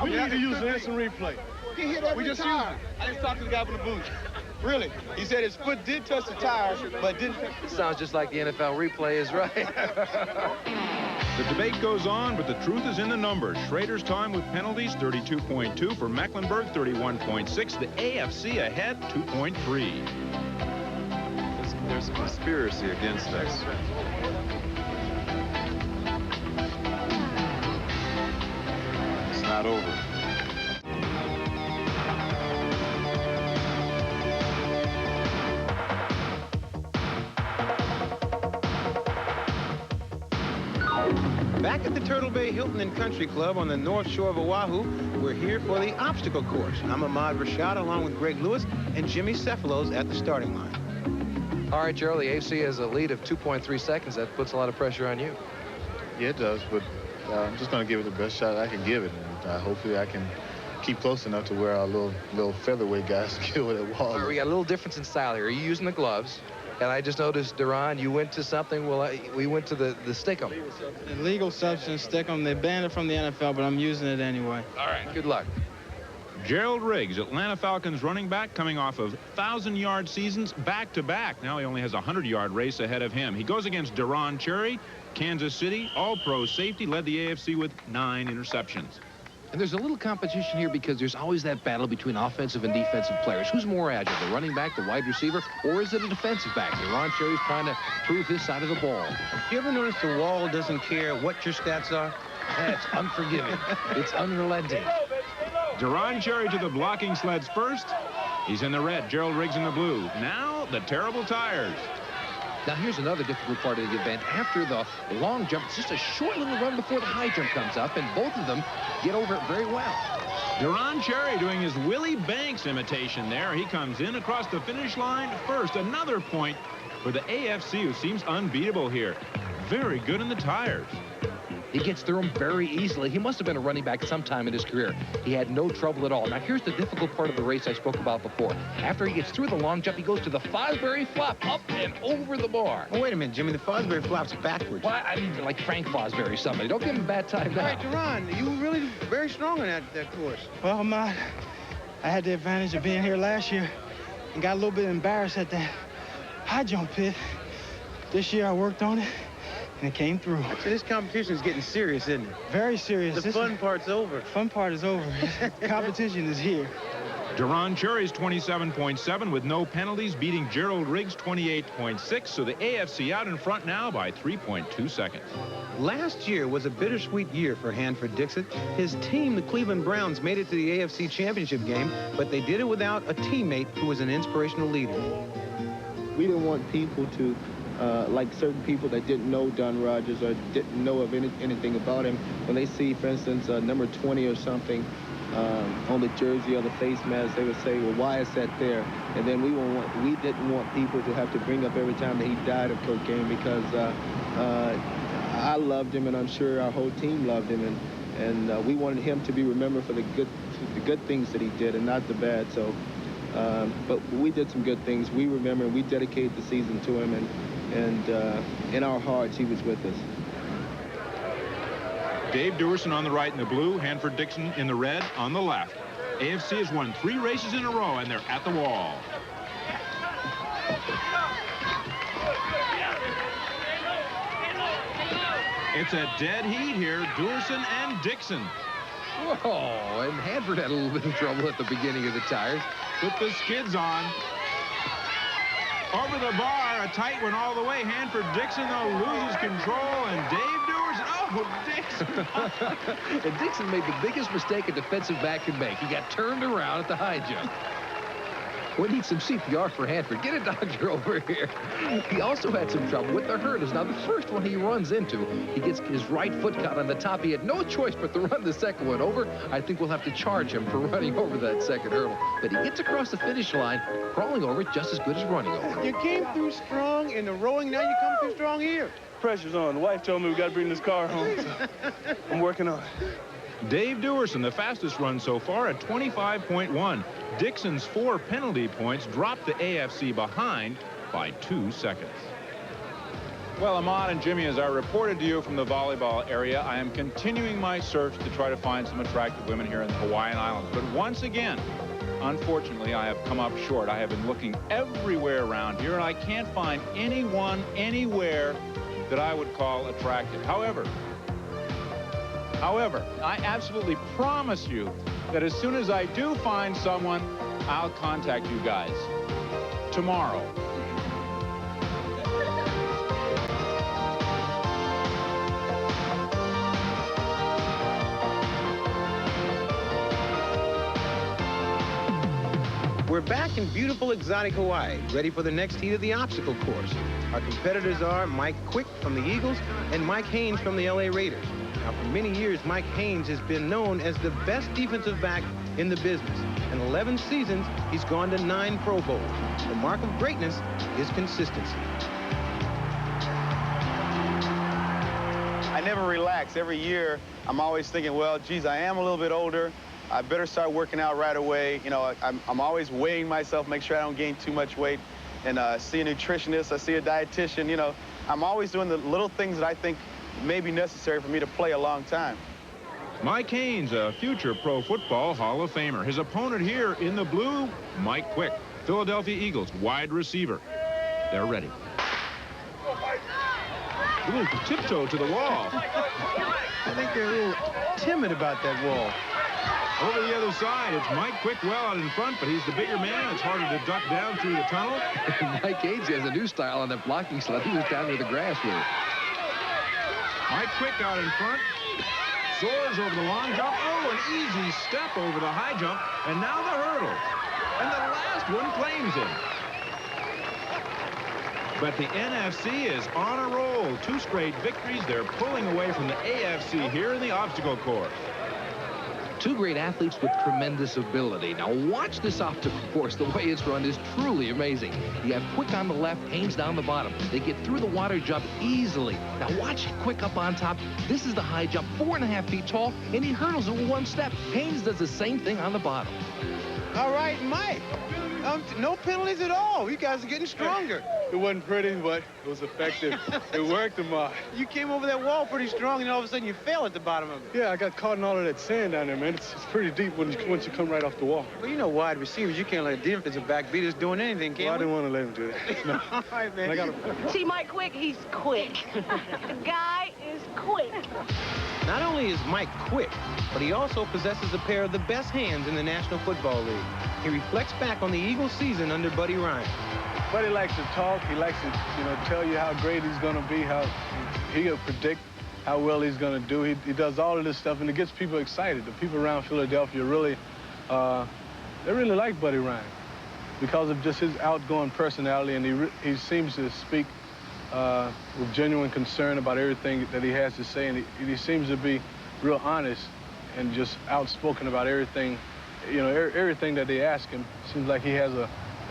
We need to use the instant replay. He hit every time. I just talked to the guy up in the booth. Really. He said his foot did touch the tire, but didn't. Sounds just like the NFL replay is right. The debate goes on, but the truth is in the numbers. Schroeder's time with penalties, 32.2. For Mecklenburg, 31.6. The AFC ahead, 2.3. There's a conspiracy against us. It's not over. Back at the Turtle Bay Hilton and Country Club on the North Shore of Oahu, we're here for the obstacle course. I'm Ahmad Rashad along with Greg Lewis and Jimmy Cefalos at the starting line. All right, Gerald, the AFC has a lead of 2.3 seconds. That puts a lot of pressure on you. Yeah, it does, but I'm just going to give it the best shot I can give it. And hopefully I can keep close enough to where our little featherweight guys can kill it at wall. All right, we got a little difference in style here. Are you using the gloves? And I just noticed, Deron, you went to something. Well, we went to the Stickum. Illegal substance, Stickum. They banned it from the NFL, but I'm using it anyway. All right, good luck. Gerald Riggs, Atlanta Falcons running back, coming off of 1,000-yard seasons back-to-back. Now he only has a 100-yard race ahead of him. He goes against Deron Chery, Kansas City, all-pro safety, led the AFC with 9 interceptions. And there's a little competition here because there's always that battle between offensive and defensive players. Who's more agile, the running back, the wide receiver, or is it a defensive back? Deron Chery's trying to prove his side of the ball. You ever notice the wall doesn't care what your stats are? That's unforgiving. It's unrelenting. Deron Chery to the blocking sleds first. He's in the red. Gerald Riggs in the blue. Now the terrible tires. Now, here's another difficult part of the event. After the long jump, it's just a short little run before the high jump comes up, and both of them get over it very well. Deron Chery doing his Willie Banks imitation there. He comes in across the finish line first. Another point for the AFC, who seems unbeatable here. Very good in the tires. He gets through them very easily. He must have been a running back sometime in his career. He had no trouble at all. Now, here's the difficult part of the race I spoke about before. After he gets through the long jump, he goes to the Fosbury flop, up and over the bar. Oh, wait a minute, Jimmy. The Fosbury flop's backwards. Well, I mean, like Frank Fosbury, somebody. Don't give him a bad time now. All right, Deron, you were really very strong on that course. Well, I had the advantage of being here last year and got a little bit embarrassed at that high jump pit. This year I worked on it, and it came through. So this competition is getting serious, isn't it? Very serious. The fun part's over. Fun part is over. Competition is here. Deron Chery's 27.7 with no penalties, beating Gerald Riggs' 28.6. So the AFC out in front now by 3.2 seconds. Last year was a bittersweet year for Hanford Dixon. His team, the Cleveland Browns, made it to the AFC Championship game, but they did it without a teammate who was an inspirational leader. We didn't want people to like certain people that didn't know Don Rogers or didn't know of anything about him. When they see, for instance, number 20 or something on the jersey or the face mask, they would say, well, why is that there? And then we didn't want people to have to bring up every time that he died of cocaine, because I loved him, and I'm sure our whole team loved him, and we wanted him to be remembered for the good things that he did and not the bad. So, but we did some good things. We remember, and we dedicated the season to him, and in our hearts, he was with us. Dave Duerson on the right in the blue, Hanford Dixon in the red on the left. AFC has won 3 races in a row, and they're at the wall. It's a dead heat here, Duerson and Dixon. Whoa, and Hanford had a little bit of trouble at the beginning of the tires. Put the skids on. Over the bar, a tight one all the way. Hanford Dixon, though, loses control, and Dave Duerson. Oh, Dixon. And Dixon made the biggest mistake a defensive back can make. He got turned around at the high jump. We need some CPR for Hanford. Get a doctor over here. He also had some trouble with the hurdles. Now, the first one he runs into, he gets his right foot caught on the top. He had no choice but to run the second one over. I think we'll have to charge him for running over that second hurdle. But he gets across the finish line, crawling over it just as good as running over it. You came through strong in the rowing. Now you come through strong here. Pressure's on. The wife told me we got to bring this car home, so I'm working on it. Dave Duerson, the fastest run so far at 25.1. Dixon's 4 penalty points dropped the AFC behind by 2 seconds. Well, Ahmad and Jimmy, as I reported to you from the volleyball area, I am continuing my search to try to find some attractive women here in the Hawaiian Islands. But once again, unfortunately, I have come up short. I have been looking everywhere around here, and I can't find anyone anywhere that I would call attractive. However, I absolutely promise you that as soon as I do find someone, I'll contact you guys tomorrow. We're back in beautiful exotic Hawaii, ready for the next heat of the obstacle course. Our competitors are Mike Quick from the Eagles and Mike Haynes from the LA Raiders. Now, for many years, Mike Haynes has been known as the best defensive back in the business. In 11 seasons, he's gone to 9 Pro Bowls. The mark of greatness is consistency. I never relax. Every year, I'm always thinking, well, geez, I am a little bit older. I better start working out right away. You know, I'm always weighing myself, make sure I don't gain too much weight. And see a nutritionist, I see a dietitian. You know, I'm always doing the little things that I think may be necessary for me to play a long time. Mike Haynes, a future Pro Football Hall of Famer. His opponent here in the blue, Mike Quick, Philadelphia Eagles wide receiver. They're ready. Ooh, tiptoe to the wall. I think they're a little timid about that wall. Over the other side, it's Mike Quick well out in front, but he's the bigger man. It's harder to duck down through the tunnel. Mike Haynes has a new style on that blocking sled. He was down near the grass with it. Mike Quick out in front. Soars over the long jump. Oh, an easy step over the high jump. And now the hurdle. And the last one claims him. But the NFC is on a roll. 2 straight victories. They're pulling away from the AFC here in the obstacle course. 2 great athletes with tremendous ability. Now watch this obstacle course. The way it's run is truly amazing. You have Quick on the left, Haynes down the bottom. They get through the water jump easily. Now watch Quick up on top. This is the high jump, 4.5 feet tall, and he hurdles in 1 step. Haynes does the same thing on the bottom. All right, Mike. No penalties at all. You guys are getting stronger. It wasn't pretty, but it was effective. It worked, Ahmad. You came over that wall pretty strong, and all of a sudden you fell at the bottom of it. Yeah, I got caught in all of that sand down there, man. It's pretty deep once you come right off the wall. Well, you know, wide receivers, you can't let a defensive back beat us doing anything, can Well, I we? didn't want to let him do that. No. All right, man. See, Mike Quick, he's quick. The guy is quick. Not only is Mike quick, but he also possesses a pair of the best hands in the National Football League. He reflects back on the Eagles' season under Buddy Ryan. Buddy likes to talk. He likes to, tell you how great he's going to be, how he'll predict how well he's going to do. He does all of this stuff, and it gets people excited. The people around Philadelphia really, they really like Buddy Ryan because of just his outgoing personality, and he seems to speak with genuine concern about everything that he has to say, and he seems to be real honest and just outspoken about everything. Everything that they ask him, seems like he has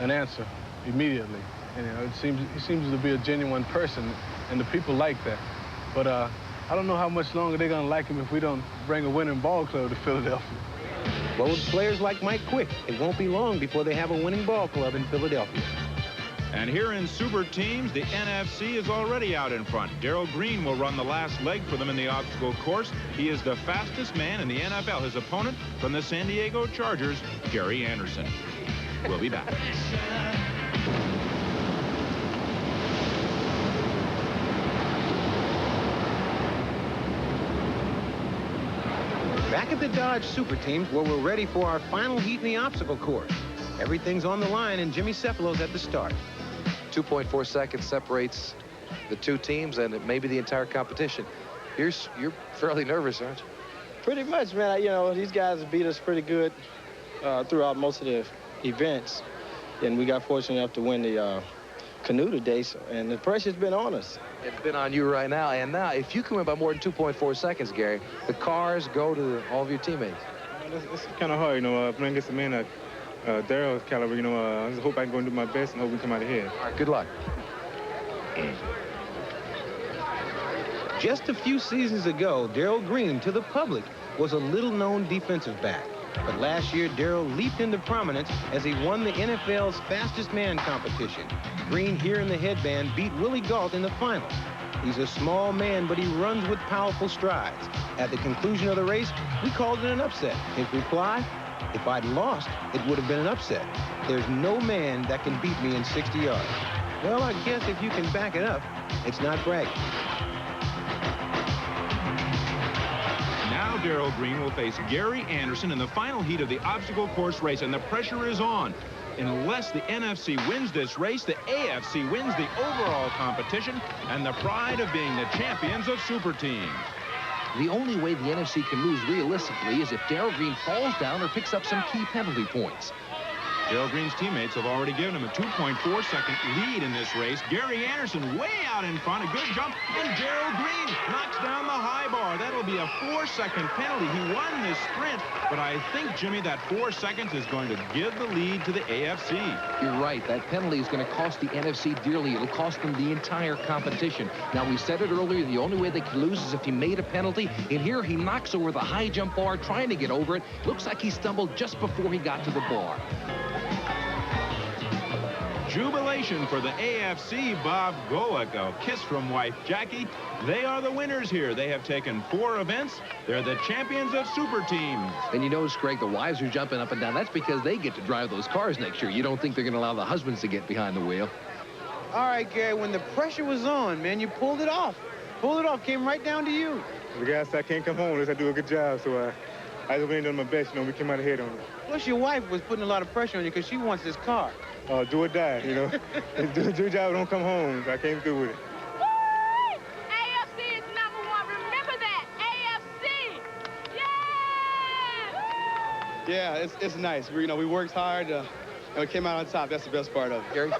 an answer immediately. And, he seems to be a genuine person, and the people like that. But I don't know how much longer they're going to like him if we don't bring a winning ball club to Philadelphia. Well, with players like Mike Quick, it won't be long before they have a winning ball club in Philadelphia. And here in Super Teams, the NFC is already out in front. Darrell Green will run the last leg for them in the obstacle course. He is the fastest man in the NFL. His opponent from the San Diego Chargers, Gary Anderson. We'll be back. Back at the Dodge Super Teams, where we're ready for our final heat in the obstacle course. Everything's on the line, and Jimmy Cephalo's at the start. 2.4 seconds separates the 2 teams and maybe the entire competition. You're fairly nervous, aren't you? Pretty much, man. These guys beat us pretty good throughout most of the events. And we got fortunate enough to win the canoe today, and the pressure's been on us. It's been on you right now. And now, if you come in by more than 2.4 seconds, Gary, the cars go to all of your teammates. It's kind of hard, playing against a man that Darrell's caliber, I just hope I can go and do my best and hope we come out ahead. All right, good luck. Just a few seasons ago, Darrell Green, to the public, was a little-known defensive back. But last year, Darrell leaped into prominence as he won the NFL's fastest man competition. Green, here in the headband, beat Willie Gault in the final. He's a small man, but he runs with powerful strides. At the conclusion of the race, we called it an upset. His reply, if I'd lost, it would have been an upset. There's no man that can beat me in 60 yards. Well, I guess if you can back it up, it's not bragging. Now Darrell Green will face Gary Anderson in the final heat of the obstacle course race, and the pressure is on. Unless the NFC wins this race, the AFC wins the overall competition and the pride of being the champions of Super Teams. The only way the NFC can lose realistically is if Darrell Green falls down or picks up some key penalty points. Gerald Green's teammates have already given him a 2.4-second lead in this race. Gary Anderson way out in front. A good jump. And Gerald Green knocks down the high bar. That'll be a 4-second penalty. He won this sprint, but I think, Jimmy, that 4 seconds is going to give the lead to the AFC. You're right. That penalty is going to cost the NFC dearly. It'll cost them the entire competition. Now, we said it earlier, the only way they could lose is if he made a penalty. And here he knocks over the high jump bar, trying to get over it. Looks like he stumbled just before he got to the bar. Jubilation for the AFC. Bob Golic, a kiss from wife Jackie. They are the winners here. They have taken 4 events. They're the champions of super teams. And you notice, Greg, the wives are jumping up and down. That's because they get to drive those cars next year. You don't think they're going to allow the husbands to get behind the wheel. All right, Gary, when the pressure was on, man, you pulled it off. Pulled it off, came right down to you. The guys said I can't come home unless I do a good job, so I just went in on my best. You know, we came out ahead on it. Plus, your wife was putting a lot of pressure on you because she wants this car. Do or die, you know. Do your job, don't come home. So I came through with it. Woo! AFC is #1. Remember that. AFC. Yeah! Yeah, it's nice. We worked hard and we came out on top. That's the best part of it. Gary?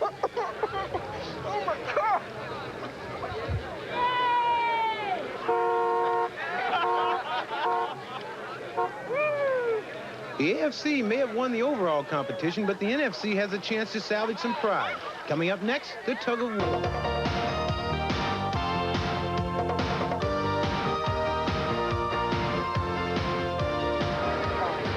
Oh, my God. The AFC may have won the overall competition, but the NFC has a chance to salvage some pride. Coming up next, the tug of war.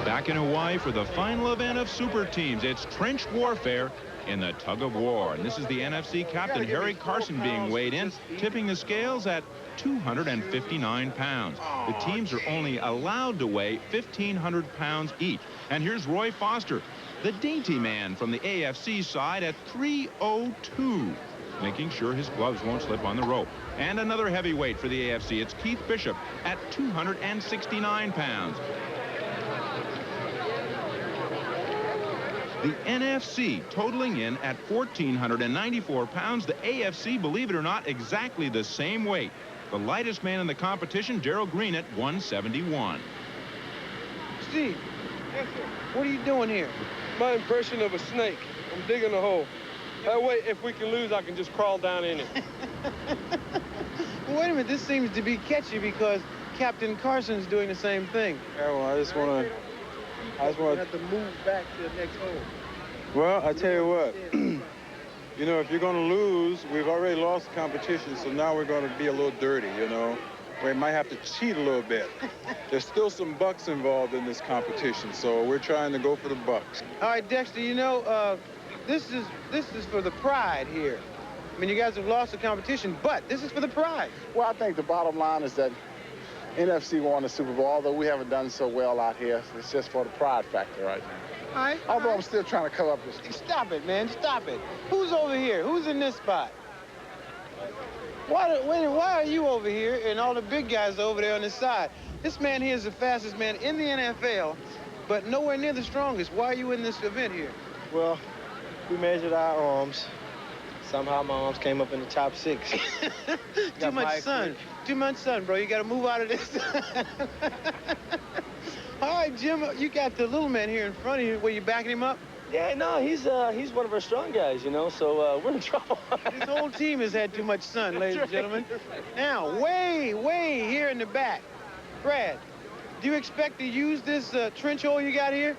Back in Hawaii for the final event of super teams. It's trench warfare in the tug of war. And this is the NFC captain, Harry Carson, being weighed in, tipping the scales at 259 pounds. The teams are only allowed to weigh 1,500 pounds each. And here's Roy Foster, the dainty man from the AFC side, at 302, making sure his gloves won't slip on the rope. And another heavyweight for the AFC, it's Keith Bishop at 269 pounds. The NFC totaling in at 1,494 pounds. The AFC, believe it or not, exactly the same weight. The lightest man in the competition, Gerald Green, at 171. Steve, what are you doing here? My impression of a snake. I'm digging a hole. That way, if we can lose, I can just crawl down in it. Wait a minute, this seems to be catchy because Captain Carson's doing the same thing. Yeah, well, I just want to have to move back to the next hole. Well, I tell you what. You know, if you're going to lose, we've already lost the competition, so now we're going to be a little dirty, you know. We might have to cheat a little bit. There's still some bucks involved in this competition, so we're trying to go for the bucks. All right, Dexter, you know, this is for the pride here. I mean, you guys have lost the competition, but this is for the pride. Well, I think the bottom line is that NFC won the Super Bowl, although we haven't done so well out here. It's just for the pride factor right now. All right. Although I'm still trying to cover up this. Stop it, man. Stop it. Who's over here? Who's in this spot? Why are you over here and all the big guys over there on this side? This man here is the fastest man in the NFL, but nowhere near the strongest. Why are you in this event here? Well, we measured our arms. Somehow my arms came up in the top 6. Too much sun. Too much sun, bro. You got to move out of this. All right, Jim, you got the little man here in front of you. Were you backing him up? Yeah, no, he's one of our strong guys, you know, so we're in trouble. This whole team has had too much sun, ladies and gentlemen. Now, way here in the back. Brad, do you expect to use this trench hole you got here?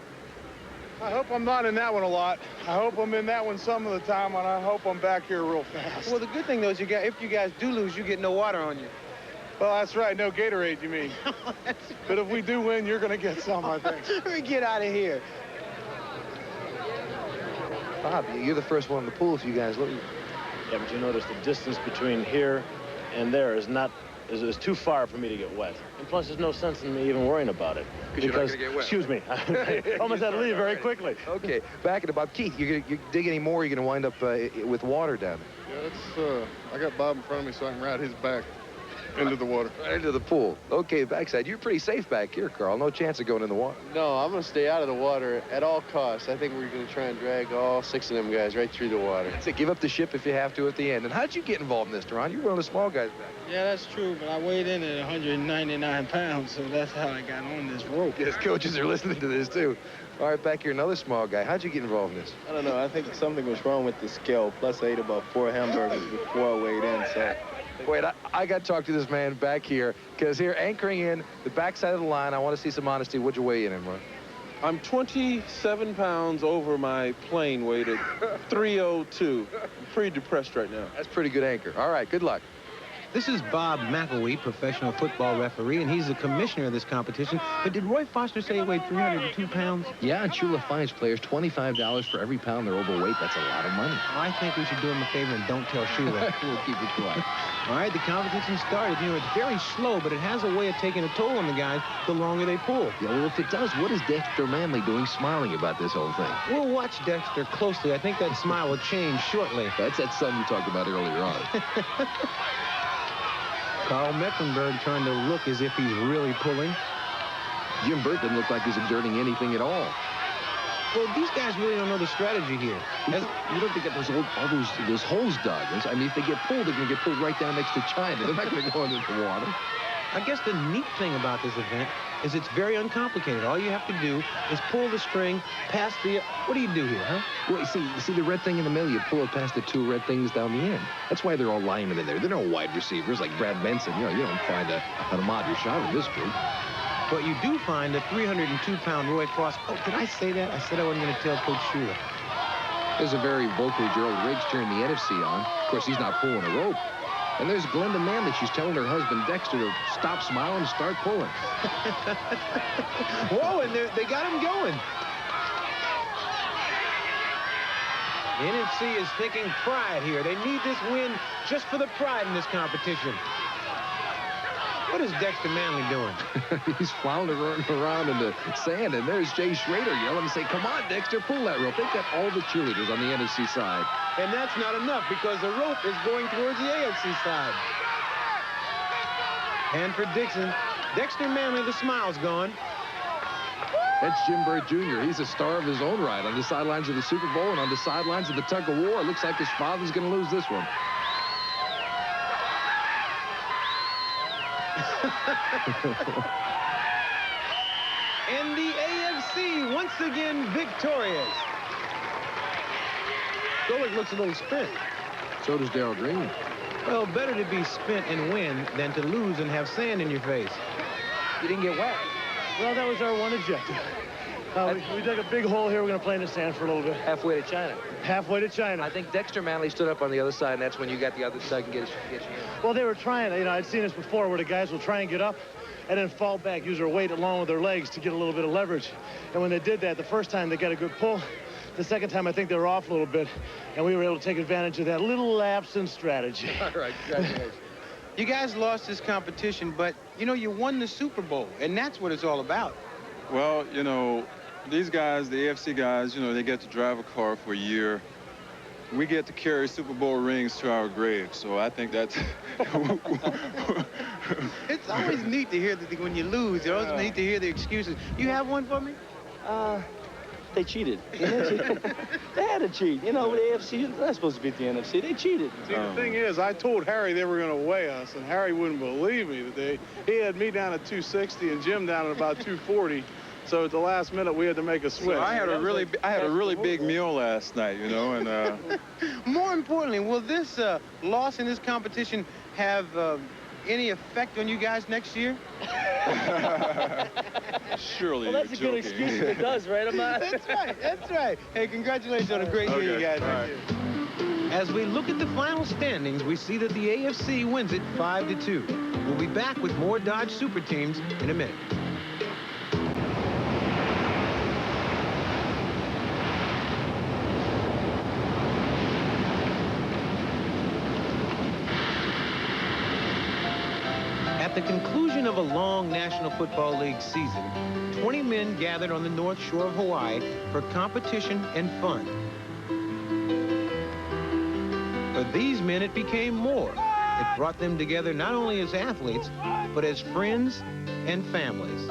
I hope I'm not in that one a lot. I hope I'm in that one some of the time, and I hope I'm back here real fast. Well, the good thing, though, is if you guys do lose, you get no water on you. Well, that's right. No Gatorade, you mean. But if we do win, you're going to get some, I think. Let me get out of here. Bob, you're the first one in the pool, so you guys look. Yeah, but you notice the distance between here and there is too far for me to get wet. And plus, there's no sense in me even worrying about it. Because you're not going to get wet. Excuse me. I almost had to leave very quickly. Okay, back at about Keith. You dig any more, you're going to wind up with water down there. Yeah, I got Bob in front of me so I can ride his back. into the water. Right into the pool. Okay, backside. You're pretty safe back here, Karl. No chance of going in the water. No, I'm going to stay out of the water at all costs. I think we're going to try and drag all 6 of them guys right through the water. That's it. Give up the ship if you have to at the end. And how'd you get involved in this, Deron? You're one of the small guys back. Yeah, that's true, but I weighed in at 199 pounds, so that's how I got on this rope. Yes, coaches are listening to this, too. All right, back here, another small guy. How'd you get involved in this? I don't know. I think something was wrong with the scale. Plus, I ate about 4 hamburgers before I weighed in, so... Wait, I got to talk to this man back here, because here, anchoring in the backside of the line, I want to see some honesty. What'd you weigh in at, Mark? I'm 27 pounds over my plane weight at 302. I'm pretty depressed right now. That's pretty good anchor. All right, good luck. This is Bob McElwee, professional football referee, and he's the commissioner of this competition. But did Roy Foster say he weighed 302 pounds? Yeah, and Chula fines players $25 for every pound they're overweight. That's a lot of money. I think we should do him a favor and don't tell Shula. We'll keep it quiet. All right, the competition started. You know, it's very slow, but it has a way of taking a toll on the guys the longer they pull. Yeah, well, if it does, what is Dexter Manley doing smiling about this whole thing? We'll watch Dexter closely. I think that smile will change shortly. That's that son you talked about earlier on. Karl Mecklenburg trying to look as if he's really pulling. Jim Burt didn't look like he's exerting anything at all. Well, these guys really don't know the strategy here. You don't think that all those holes dug. I mean, if they get pulled, they're going to get pulled right down next to China. They're not going to go into the water. I guess the neat thing about this event is it's very uncomplicated. All you have to do is pull the string past the... What do you do here, huh? Well, you see the red thing in the middle? You pull it past the 2 red things down the end. That's why they're all linemen in there. They're no wide receivers like Brad Benson. You know, you don't find a Ahmad Rashad in this group. But you do find a 302-pound Roy Foster. Oh, did I say that? I said I wasn't going to tell Coach Schroeder. There's a very vocal Gerald Riggs cheering the NFC on. Of course, he's not pulling a rope. And there's Glenda Manley. She's telling her husband, Dexter, to stop smiling and start pulling. Whoa, and they got him going. The NFC is thinking pride here. They need this win just for the pride in this competition. What is Dexter Manley doing? He's floundering around in the sand, and there's Jay Schroeder yelling and say, come on, Dexter, pull that rope. They've got all the cheerleaders on the NFC side. And that's not enough because the rope is going towards the AFC side. Hanford Dixon. Dexter Manley, the smile's gone. That's Jim Burt Jr. He's a star of his own right on the sidelines of the Super Bowl and on the sidelines of the tug of war. It looks like his father's going to lose this one. And the AFC once again victorious. Golic looks a little spent. So does Darrell Green. Well, better to be spent and win than to lose and have sand in your face. You didn't get wet. Well, that was our one objective. We dug a big hole here. We're going to play in the sand for a little bit. Halfway to China. Halfway to China. I think Dexter Manley stood up on the other side, and that's when you got the other side and get you in. Well, they were trying. You know, I'd seen this before where the guys will try and get up and then fall back, use their weight along with their legs to get a little bit of leverage. And when they did that, the first time they got a good pull. The second time, I think they were off a little bit, and we were able to take advantage of that little lapse in strategy. All right, congratulations. You guys lost this competition, but, you know, you won the Super Bowl, and that's what it's all about. Well, you know, these guys, the AFC guys, you know, they get to drive a car for a year. We get to carry Super Bowl rings to our grave, so I think that's... It's always neat to hear that when you lose. It's always neat to hear the excuses. You have one for me? They cheated. They had to cheat. You know, the AFC, they're not supposed to beat the NFC. They cheated. See, the thing is, I told Harry they were going to weigh us, and Harry wouldn't believe me that he had me down at 260 and Jim down at about 240. So at the last minute, we had to make a switch. So I had a really big meal last night, you know, and... More importantly, will this loss in this competition have any effect on you guys next year? Surely. Well, that's a good excuse if it does, right, Ahmad? That's right. That's right. Hey, congratulations on a great year, you guys. Right. As we look at the final standings, we see that the AFC wins it 5-2. We'll be back with more Dodge Super Teams in a minute. At the conclusion of a long National Football League season, 20 men gathered on the North Shore of Hawaii for competition and fun. For these men, it became more. It brought them together not only as athletes, but as friends and families.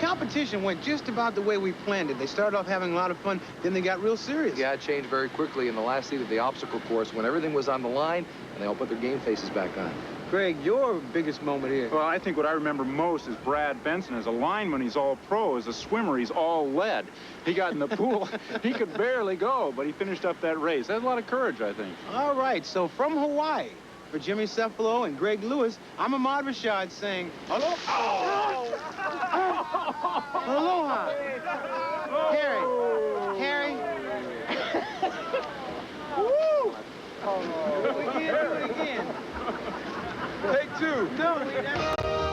Competition went just about the way we planned it. They started off having a lot of fun, then they got real serious. Yeah, it changed very quickly in the last heat of the obstacle course when everything was on the line and they all put their game faces back on. Greg, your biggest moment here. Well, I think what I remember most is Brad Benson. As a lineman, he's all pro. As a swimmer, he's all lead. He got in the pool. He could barely go, but he finished up that race. That's a lot of courage, I think. All right, so from Hawaii, for Jimmy Cephalo and Greg Lewis, I'm Ahmad Rashad saying, aloha. Aloha. Harry. Woo! Do it again. Take two. No, we never.